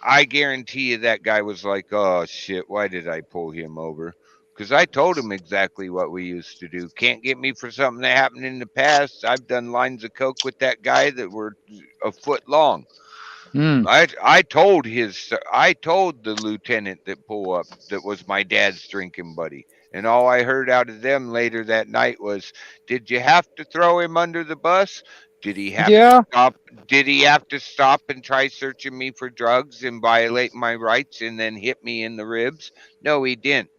I guarantee you that guy was like, oh shit, why did I pull him over? Because I told him exactly what we used to do. Can't get me for something that happened in the past. I've done lines of coke with that guy that were a foot long. Mm, I told the lieutenant that pull up that was my dad's drinking buddy. And all I heard out of them later that night was, "Did you have to throw him under the bus? Did he have to yeah. stop? Did he have to stop and try searching me for drugs and violate my rights and then hit me in the ribs? No, he didn't.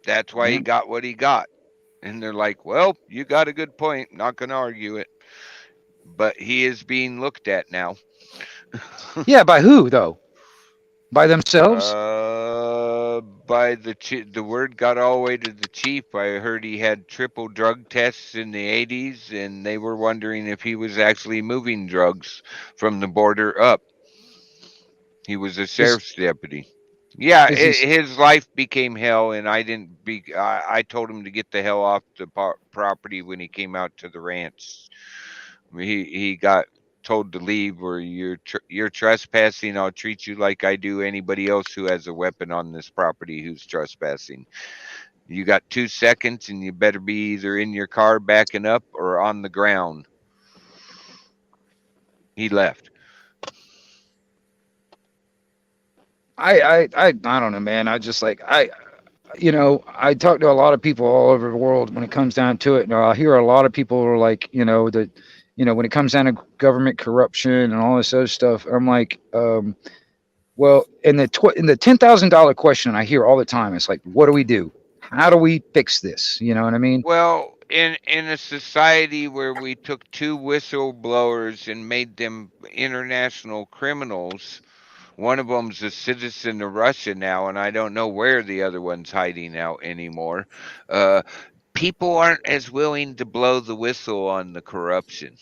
That's why he Yeah. got what he got." And they're like, "Well, you got a good point. Not going to argue it." But he is being looked at now. Yeah. By who though? By themselves? By the word got all the way to the chief. I heard he had triple drug tests in the 80s, and they were wondering if he was actually moving drugs from the border up. He was a Is sheriff's deputy. Yeah, is he? his life became hell, and I didn't be. I told him to get the hell off the property when he came out to the ranch. He got told to leave, or you're trespassing. I'll treat you like I do anybody else who has a weapon on this property who's trespassing. You got 2 seconds, and you better be either in your car backing up or on the ground. He left. I don't know, man. I just like I talk to a lot of people all over the world when it comes down to it. And I hear a lot of people are like, that, when it comes down to government corruption and all this other stuff, I'm like, well, in the $10,000 question I hear all the time, it's like, what do we do? How do we fix this? You know what I mean? Well, in a society where we took two whistleblowers and made them international criminals, one of them's a citizen of Russia now, and I don't know where the other one's hiding out anymore. Uh, People aren't as willing to blow the whistle on the corruption.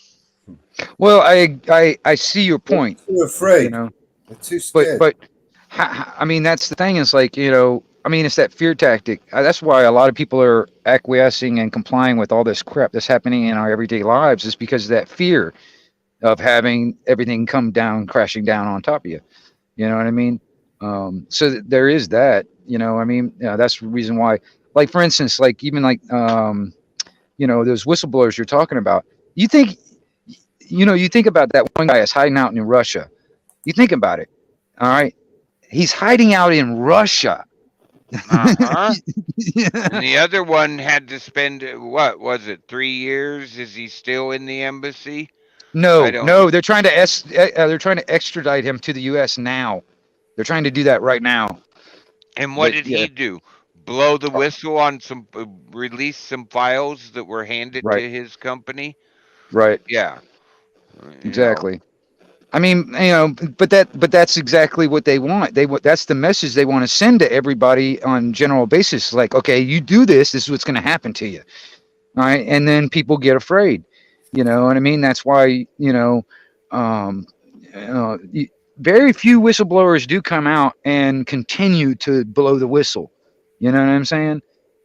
Well, I see your They're point, too you afraid. know, They're too but scared. I mean, that's the thing. Is like, I mean, it's that fear tactic. That's why a lot of people are acquiescing and complying with all this crap that's happening in our everyday lives. Is because of that fear of having everything come down, crashing down on top of you. You know what I mean? There is that. I mean, that's the reason why. Like for instance, like even like those whistleblowers you're talking about. You think you think about that one guy is hiding out in Russia. You think about it. All right, he's hiding out in Russia. Uh-huh. And the other one had to spend, what was it, 3 years? Is he still in the embassy? I No, don't know. no, they're trying to extradite him to the U.S. now. They're trying to do that right now. And what But did yeah, he do? Blow the whistle on some, release some files that were handed right, to his company? right, Yeah. You know, exactly. I mean, but that's exactly what they want. That's the message they want to send to everybody on general basis. Like, okay, you do this, this is what's going to happen to you. All right, and then people get afraid. You know what I mean? That's why um, very few whistleblowers do come out and continue to blow the whistle. You know what I'm saying?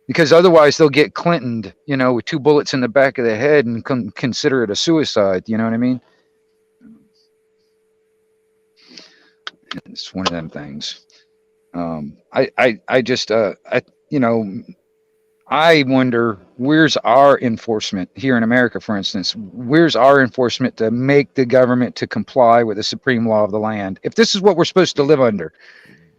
Because otherwise they'll get Clintoned, with two bullets in the back of the head and consider it a suicide. You know what I mean? It's one of them things. I just, you know, I wonder where's our enforcement here in America, for instance. Where's our enforcement to make the government to comply with the supreme law of the land? If this is what we're supposed to live under,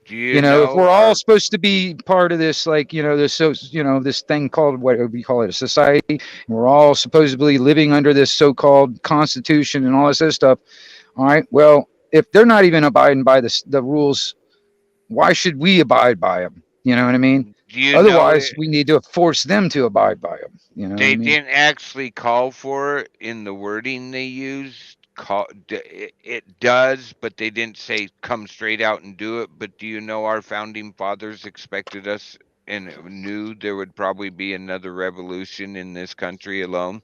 do you if know we're all our supposed to be part of this, like, this thing called, what we call it, a society, and we're all supposedly living under this so-called constitution and all this other stuff. All right. Well, if they're not even abiding by the rules, why should we abide by them? You know what I mean? do you know Otherwise, it? we need to force them to abide by them. You know what I They mean? didn't actually call for it in the wording they used. It does, but they didn't say come straight out and do it. But do you know our founding fathers expected us and knew there would probably be another revolution in this country alone?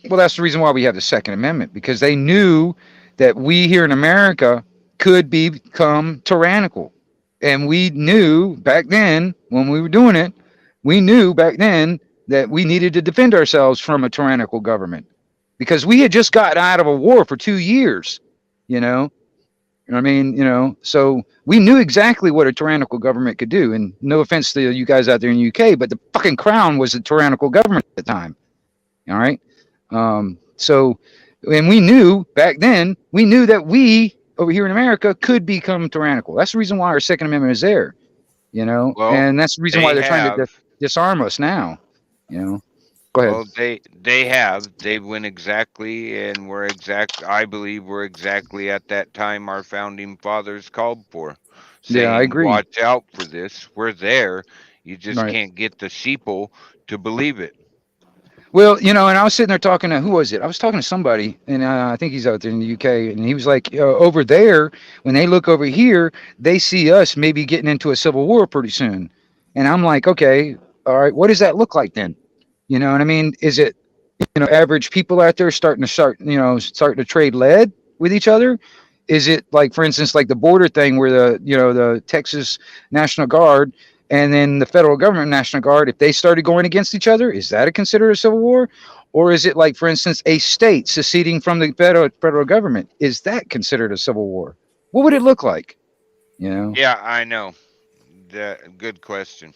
Well, that's the reason why we have the Second Amendment, because they knew that we here in America could become tyrannical. And we knew back then, when we were doing it, we knew back then that we needed to defend ourselves from a tyrannical government, because we had just gotten out of a war for 2 years, you know. I mean, so we knew exactly what a tyrannical government could do. And no offense to you guys out there in the UK, but the fucking crown was a tyrannical government at the time. All right. So, and we knew back then, we knew that we over here in America could become tyrannical. That's the reason why our Second Amendment is there, Well, and that's the reason why they they're trying to have. disarm us now. You know, go ahead. Well, they have. They went exactly, and we're exact. I believe we're exactly at that time our founding fathers called for, Yeah, I saying, agree. "Watch out for this. We're there. You just Right. can't get the sheeple to believe it." Well, and I was sitting there talking to, who was it? I was talking to somebody, and I think he's out there in the UK, and he was like, over there, when they look over here, they see us maybe getting into a civil war pretty soon. And I'm like, okay, all right, what does that look like then? You know what I mean? Is it, average people out there starting to trade lead with each other? Is it like, for instance, like the border thing where the Texas National Guard and then the federal government National Guard, if they started going against each other, is that considered a civil war? Or is it like, for instance, a state seceding from the federal government? Is that considered a civil war? What would it look like? You know? Yeah, I know. That good question.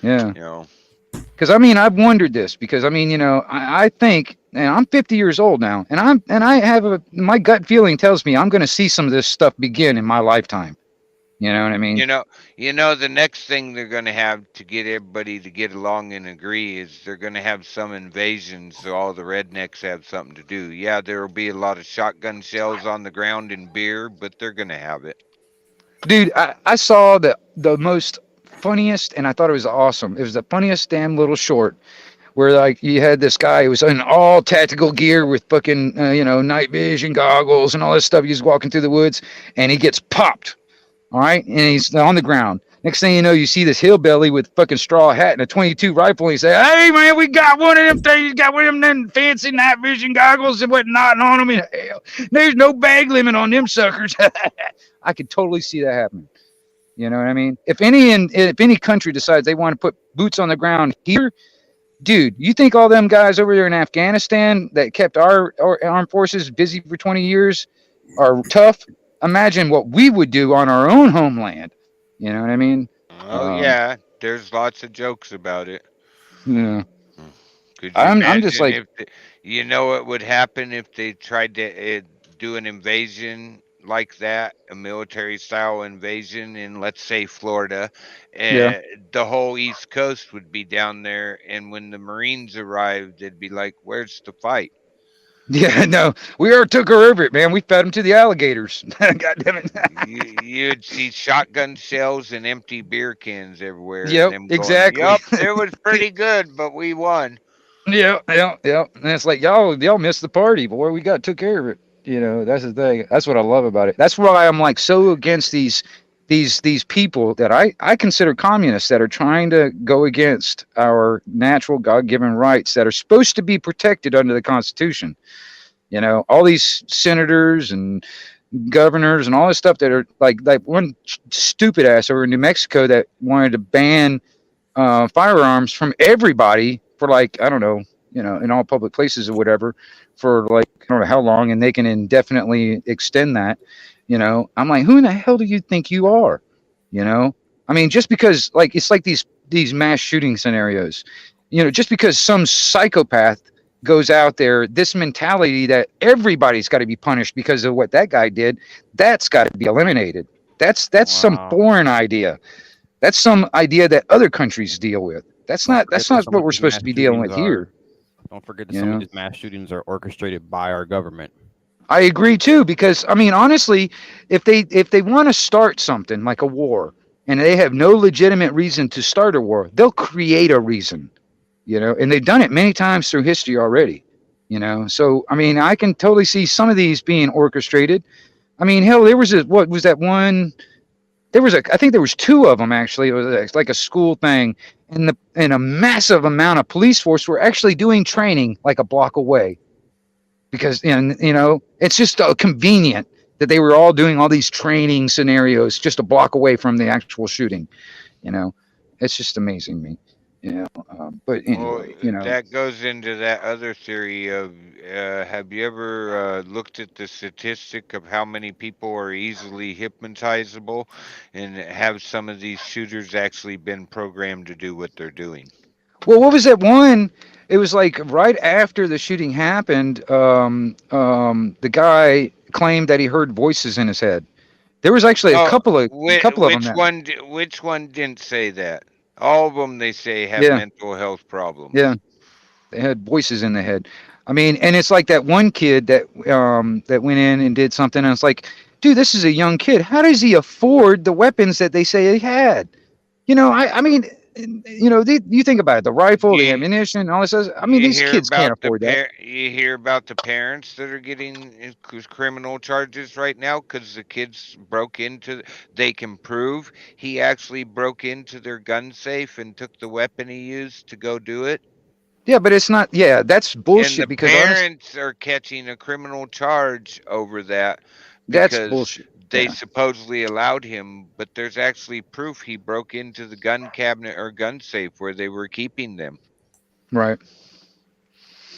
Yeah. You know, Because I mean, I've wondered this because I mean, I think, and I'm 50 years old now, and I have my gut feeling tells me I'm going to see some of this stuff begin in my lifetime. You know what I mean? you know, the next thing they're going to have to get everybody to get along and agree is they're going to have some invasions, so all the rednecks have something to do. Yeah, there will be a lot of shotgun shells on the ground and beer, but they're going to have it. Dude, I saw the most funniest, and I thought it was awesome. It was the funniest damn little short where like you had this guy who was in all tactical gear with fucking night vision goggles and all this stuff. He's walking through the woods, and he gets popped. All right, and he's on the ground. Next thing you know, you see this hillbilly with fucking straw hat and a 22 rifle. And he say, "Hey man, we got one of them things. Got one of them fancy night vision goggles and whatnot on them. And hell, there's no bag limit on them suckers." I could totally see that happening. You know what I mean? If any country decides they want to put boots on the ground here, dude, you think all them guys over there in Afghanistan that kept our armed forces busy for 20 years are tough? Imagine what we would do on our own homeland. You know what I mean? Oh Um, yeah, there's lots of jokes about it. yeah. Hmm. Could you I'm just imagine like, if you know what would happen if they tried to do an invasion like that, a military style invasion in, let's say, Florida? yeah. Uh, the whole East Coast would be down there, and when the Marines arrived, they'd be like, "Where's the fight?" Yeah, no, we already took her over it, man. We fed them to the alligators. God damn it. You'd see shotgun shells and empty beer cans everywhere, and Yep, them going, exactly. "Yup, it was pretty good, but we won." Yeah, yeah, yeah. And it's like y'all missed the party, boy. We got took care of it. That's the thing. That's what I love about it. That's why I'm like so against these people that I consider communists that are trying to go against our natural God-given rights that are supposed to be protected under the Constitution. All these senators and governors and all this stuff that are like one stupid ass over in New Mexico that wanted to ban firearms from everybody for like I don't know, in all public places or whatever, for like I don't know how long, and they can indefinitely extend that. I'm like, who in the hell do you think you are? You know, I mean, just because like it's like these mass shooting scenarios, just because some psychopath goes out there, this mentality that everybody's got to be punished because of what that guy did, that's got to be eliminated. That's some Wow. foreign idea. That's some idea that other countries deal with. That's Don't not forget that's that not some what of we're these supposed mass to be dealing shootings with are. here. Don't forget that You some of know, these mass shootings are orchestrated by our government. I agree too because I mean honestly, if they want to start something like a war and they have no legitimate reason to start a war, they'll create a reason. And they've done it many times through history already. So I mean, I can totally see some of these being orchestrated. I mean, hell, there was what was that one? I think there was two of them actually. It was like a school thing, and a massive amount of police force were actually doing training like a block away because it's just convenient that they were all doing all these training scenarios just a block away from the actual shooting. You know, it's just amazing to me. But Well, anyway, that goes into that other theory of have you ever looked at the statistic of how many people are easily hypnotizable, and have some of these shooters actually been programmed to do what they're doing? well, what was that one? It was like right after the shooting happened. The guy claimed that he heard voices in his head. There was actually a Oh, couple of them which that, one? Which one didn't say that? All of them, they say, have yeah, mental health yeah, problems. they had voices in the head. I mean, and it's like that one kid that went in and did something, and it's like, dude, this is a young kid. How does he afford the weapons that they say he had? I mean, you think about it, the rifle, the You ammunition, all this. I mean, You these hear kids can't about afford that. you hear about the parents that are getting criminal charges right now because the kids broke into. They can prove he actually broke into their gun safe and took the weapon he used to go do it, Yeah, but it's not. Yeah, that's and bullshit. the Because honest, parents are catching a criminal charge over that that's because bullshit. they Yeah, supposedly allowed him, but there's actually proof he broke into the gun cabinet or gun safe where they were keeping them. right.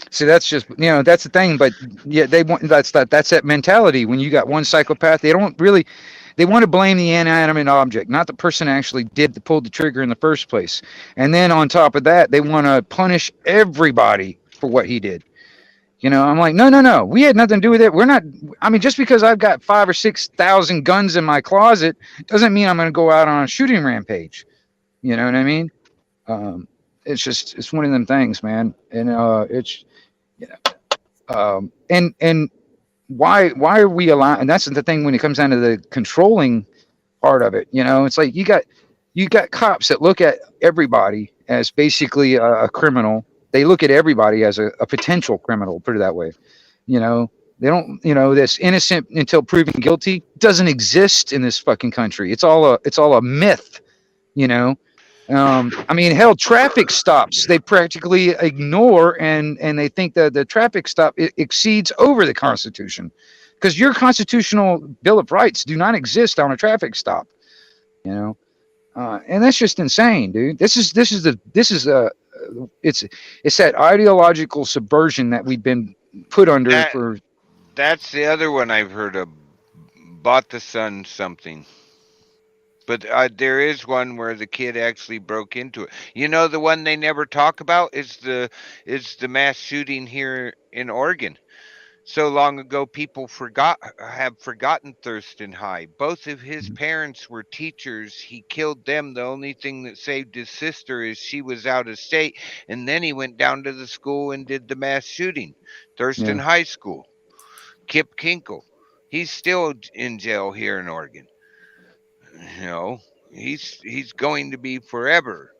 See, that's just that's the thing. But yeah, they want that's that mentality. When you got one psychopath, they don't really they want to blame the inanimate object, not the person who actually pulled the trigger in the first place. And then on top of that, they want to punish everybody for what he did. I'm like, no, no, no. We had nothing to do with it. We're not. I mean, just because I've got 5 or 6 thousand guns in my closet doesn't mean I'm going to go out on a shooting rampage. You know what I mean? Um, it's one of them things, man. And it's and why are we allowing? And that's the thing when it comes down to the controlling part of it. It's like you got cops that look at everybody as basically a criminal. They look at everybody as a potential criminal. Put it that way. You know, they don't. This innocent until proven guilty doesn't exist in this fucking country. It's all a myth. You know, I mean, hell, traffic stops they practically ignore, and they think that the traffic stop exceeds over the Constitution, because your constitutional Bill of Rights do not exist on a traffic stop. You know, and that's just insane, dude. It's it's that ideological subversion that we've been put under That for. that's the other one I've heard of. Bought the sun something. But there is one where the kid actually broke into it. You know, the one they never talk about is the mass shooting here in Oregon. So long ago, people have forgotten Thurston High. Both of his parents were teachers. He killed them. The only thing that saved his sister is she was out of state, and then he went down to the school and did the mass shooting. Thurston Yeah. High School. Kip Kinkle. He's still in jail here in Oregon. You know, he's going to be forever.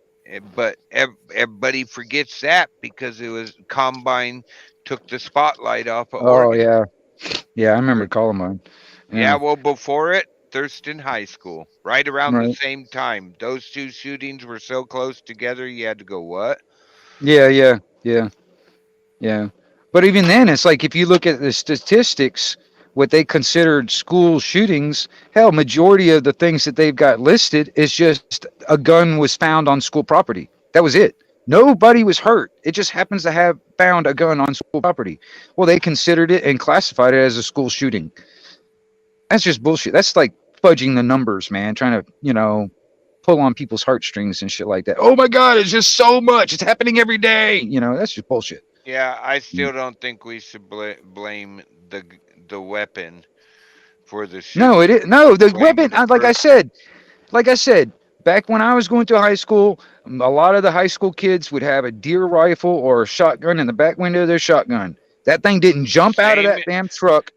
But everybody forgets that because it was Combine took the spotlight off of Oh Oregon. yeah. Yeah, I Thur- remember Columbine. Yeah, Yeah. well, before it, Thurston High School, right around the Right. same time. Those two shootings were so close together, you had to go, what? Yeah, yeah, yeah, yeah. But even then, it's like if you look at the statistics, what they considered school shootings, hell, majority of the things that they've got listed is just a gun was found on school property. That was it. Nobody was hurt. It just happens to have found a gun on school property. Well, they considered it and classified it as a school shooting. That's just bullshit. That's like fudging the numbers, man, trying to, pull on people's heartstrings and shit like that. Oh my God, it's just so much. It's happening every day. That's just bullshit. Yeah, I Mm. still don't think we should blame the weapon for the No, it shooting. is no the Blame weapon. the Like I person. said, back when I was going to high school, a lot of the high school kids would have a deer rifle or a shotgun in the back window of their shotgun. That thing didn't jump out of Same that damn truck.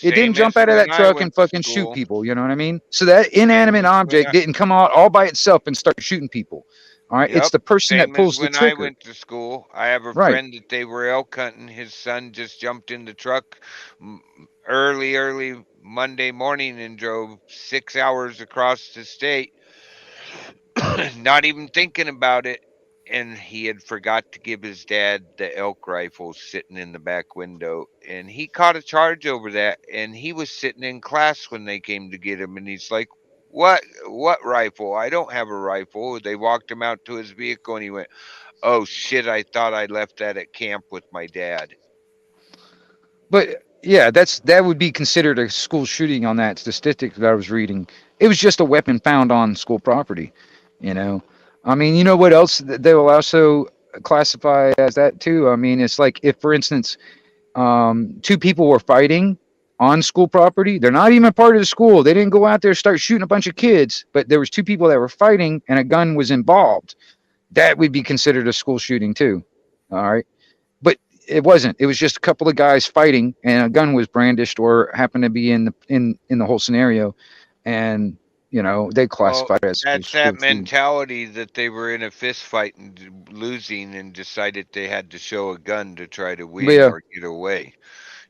It didn't same jump as out of when that I truck and went to fucking shoot school. people. You know what I mean? So that Same inanimate as when object I didn't come out all by itself and start shooting people. All right, it's Yep, the person that same as pulls the when I trigger. went to school. I have a Right. friend that they were elk hunting. His son just jumped in the truck m- early Monday morning and drove 6 hours across the state, not even thinking about it. And he had forgot to give his dad the elk rifle sitting in the back window. And he caught a charge over that. And he was sitting in class when they came to get him. And he's like, what rifle? I don't have a rifle. They walked him out to his vehicle and he went, oh shit, I thought I left that at camp with my dad. But yeah, that would be considered a school shooting on that statistic that I was reading. It was just a weapon found on school property. You know, I mean, you know what else they will also classify as that too. I mean, it's like if, for instance, two people were fighting on school property. They're not even part of the school. They didn't go out there and start shooting a bunch of kids, but there was two people that were fighting and a gun was involved. That would be considered a school shooting too. All right, but it wasn't. It was just a couple of guys fighting, and a gun was brandished or happened to be in the whole scenario, and they Well, classified it as a that's that school shooting. mentality that they were in a fist fight and losing and decided they had to show a gun to try to But win yeah, or get away.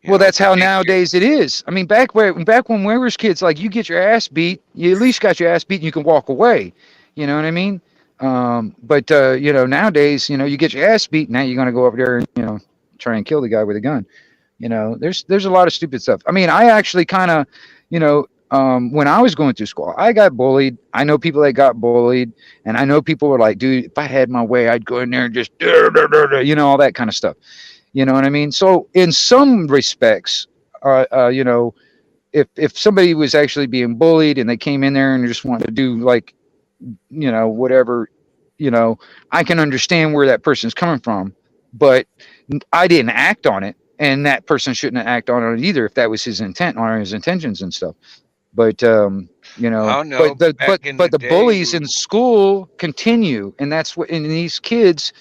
You well, know, that's the how teacher. nowadays it is. I mean, back when we were kids, like you get your ass beat, you at least got your ass beat, and you can walk away. You know what I mean? But nowadays, you get your ass beat, now you're gonna go over there and try and kill the guy with a gun. There's a lot of stupid stuff. I mean, I actually kind of, when I was going through school, I got bullied. I know people that got bullied, and I know people were like, dude, if I had my way, I'd go in there and just, all that kind of stuff. You know what I mean? So in some respects, uh, uh, you know, if somebody was actually being bullied and they came in there and just wanted to do like, whatever, you know, I can understand where that person's coming from, but I didn't act on it, and that person shouldn't act on it either if that was his intent or his intentions and stuff. But I don't know. but the Back in the but the day, bullies in school continue, and that's what in these kids,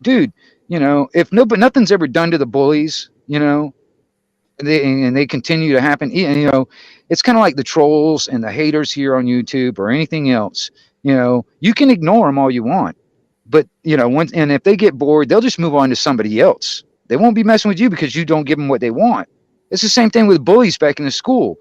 dude. If no, but nothing's ever done to the bullies, and they continue to happen. It's kind of like the trolls and the haters here on YouTube or anything else. You can ignore them all you want, but once and if they get bored, they'll just move on to somebody else. They won't be messing with you because you don't give them what they want. It's the same thing with bullies back in the school.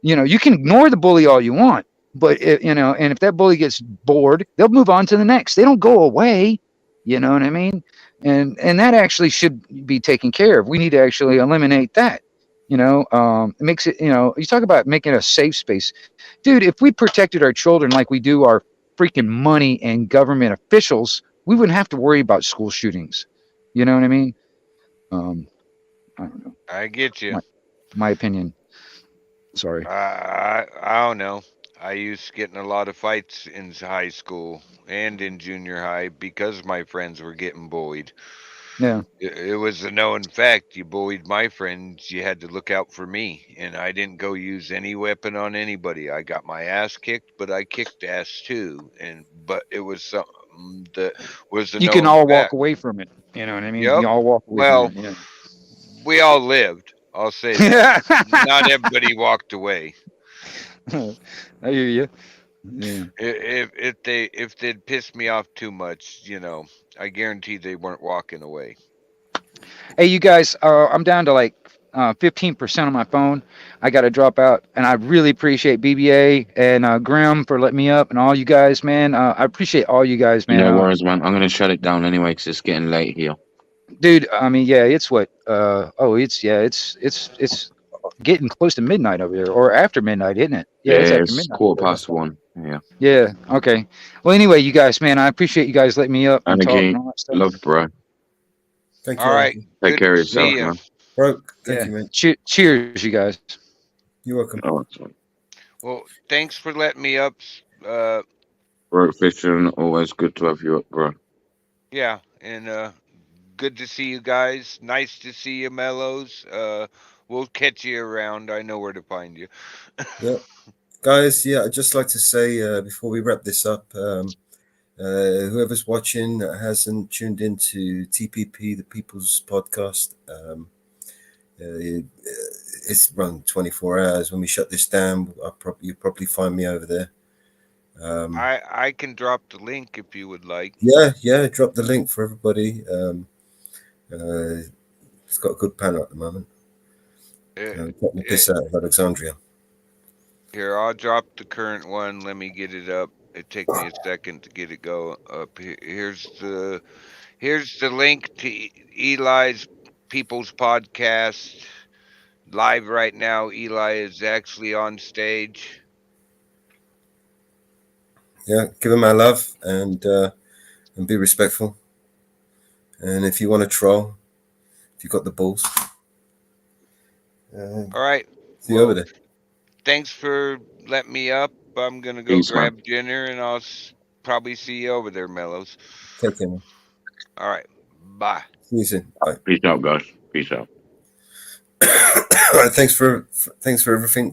You can ignore the bully all you want, but and if that bully gets bored, they'll move on to the next. They don't go away. You know what I mean? And that actually should be taken care of. We need to actually eliminate that. It makes it. You talk about making a safe space, dude. If we protected our children like we do our freaking money and government officials, we wouldn't have to worry about school shootings. You know what I mean? Um, I don't know. I get you. My my opinion. Sorry. I don't know. I used to get in a lot of fights in high school and in junior high because my friends were getting bullied. Yeah. It was a known fact. You bullied my friends, you had to look out for me. And I didn't go use any weapon on anybody. I got my ass kicked, but I kicked ass too. But it was something that was a You can known all walk fact. away from it. You know what I mean? Yep. You all walk away from Well, it. we all lived. I'll say that. Yeah. Not everybody walked away. I hear you. Yeah. If they'd pissed me off too much, I guarantee they weren't walking away. Hey, you guys, I'm down to like 15% on my phone. I got to drop out, and I really appreciate BBA and Grim for letting me up, and all you guys, man. I appreciate all you guys, man. No worries, man. I'm gonna shut it down anyway because it's getting late here. Dude, I mean, yeah, it's what? Oh, it's getting close to midnight over here, or after midnight, isn't it? Yeah, it's Yeah, after it's midnight. quarter past one. Yeah. Yeah. Okay. Well, anyway, you guys, man, I appreciate you guys letting me up and And talk and again, all that stuff. love, bro. Thank All you, right. Anthony. Take Good care of to yourself, see you. man. Bro, thank Yeah. you, man. Cheers, you guys. You're welcome. Oh, that's fine. Well, thanks for letting me up. Bro, fishing, always good to have you up, bro. Yeah, and good to see you guys. Nice to see you, Mellows. We'll catch you around. I know where to find you. Yeah. Guys, yeah, I'd just like to say before we wrap this up, whoever's watching that hasn't tuned into TPP, the People's Podcast, it's run 24 hours. When we shut this down, you'll probably find me over there. I can drop the link if you would like. Yeah, drop the link for everybody. It's got a good panel at the moment. Uh, Got the piss out of Alexandria. Here, I'll drop the current one. Let me get it up. It take me a second to get it go up. Here's the link to Eli's People's Podcast live right now. Eli is actually on stage. Yeah, give him our love and be respectful. And if you want to troll, if you've got the balls, All right. see you over Well, there. thanks for letting me up. I'm gonna go Peace, man. grab dinner, and I'll probably see you over there, Mellows. Take care, man. All right. Bye. See you soon. Bye. Peace out, guys. Peace out. Thanks for everything.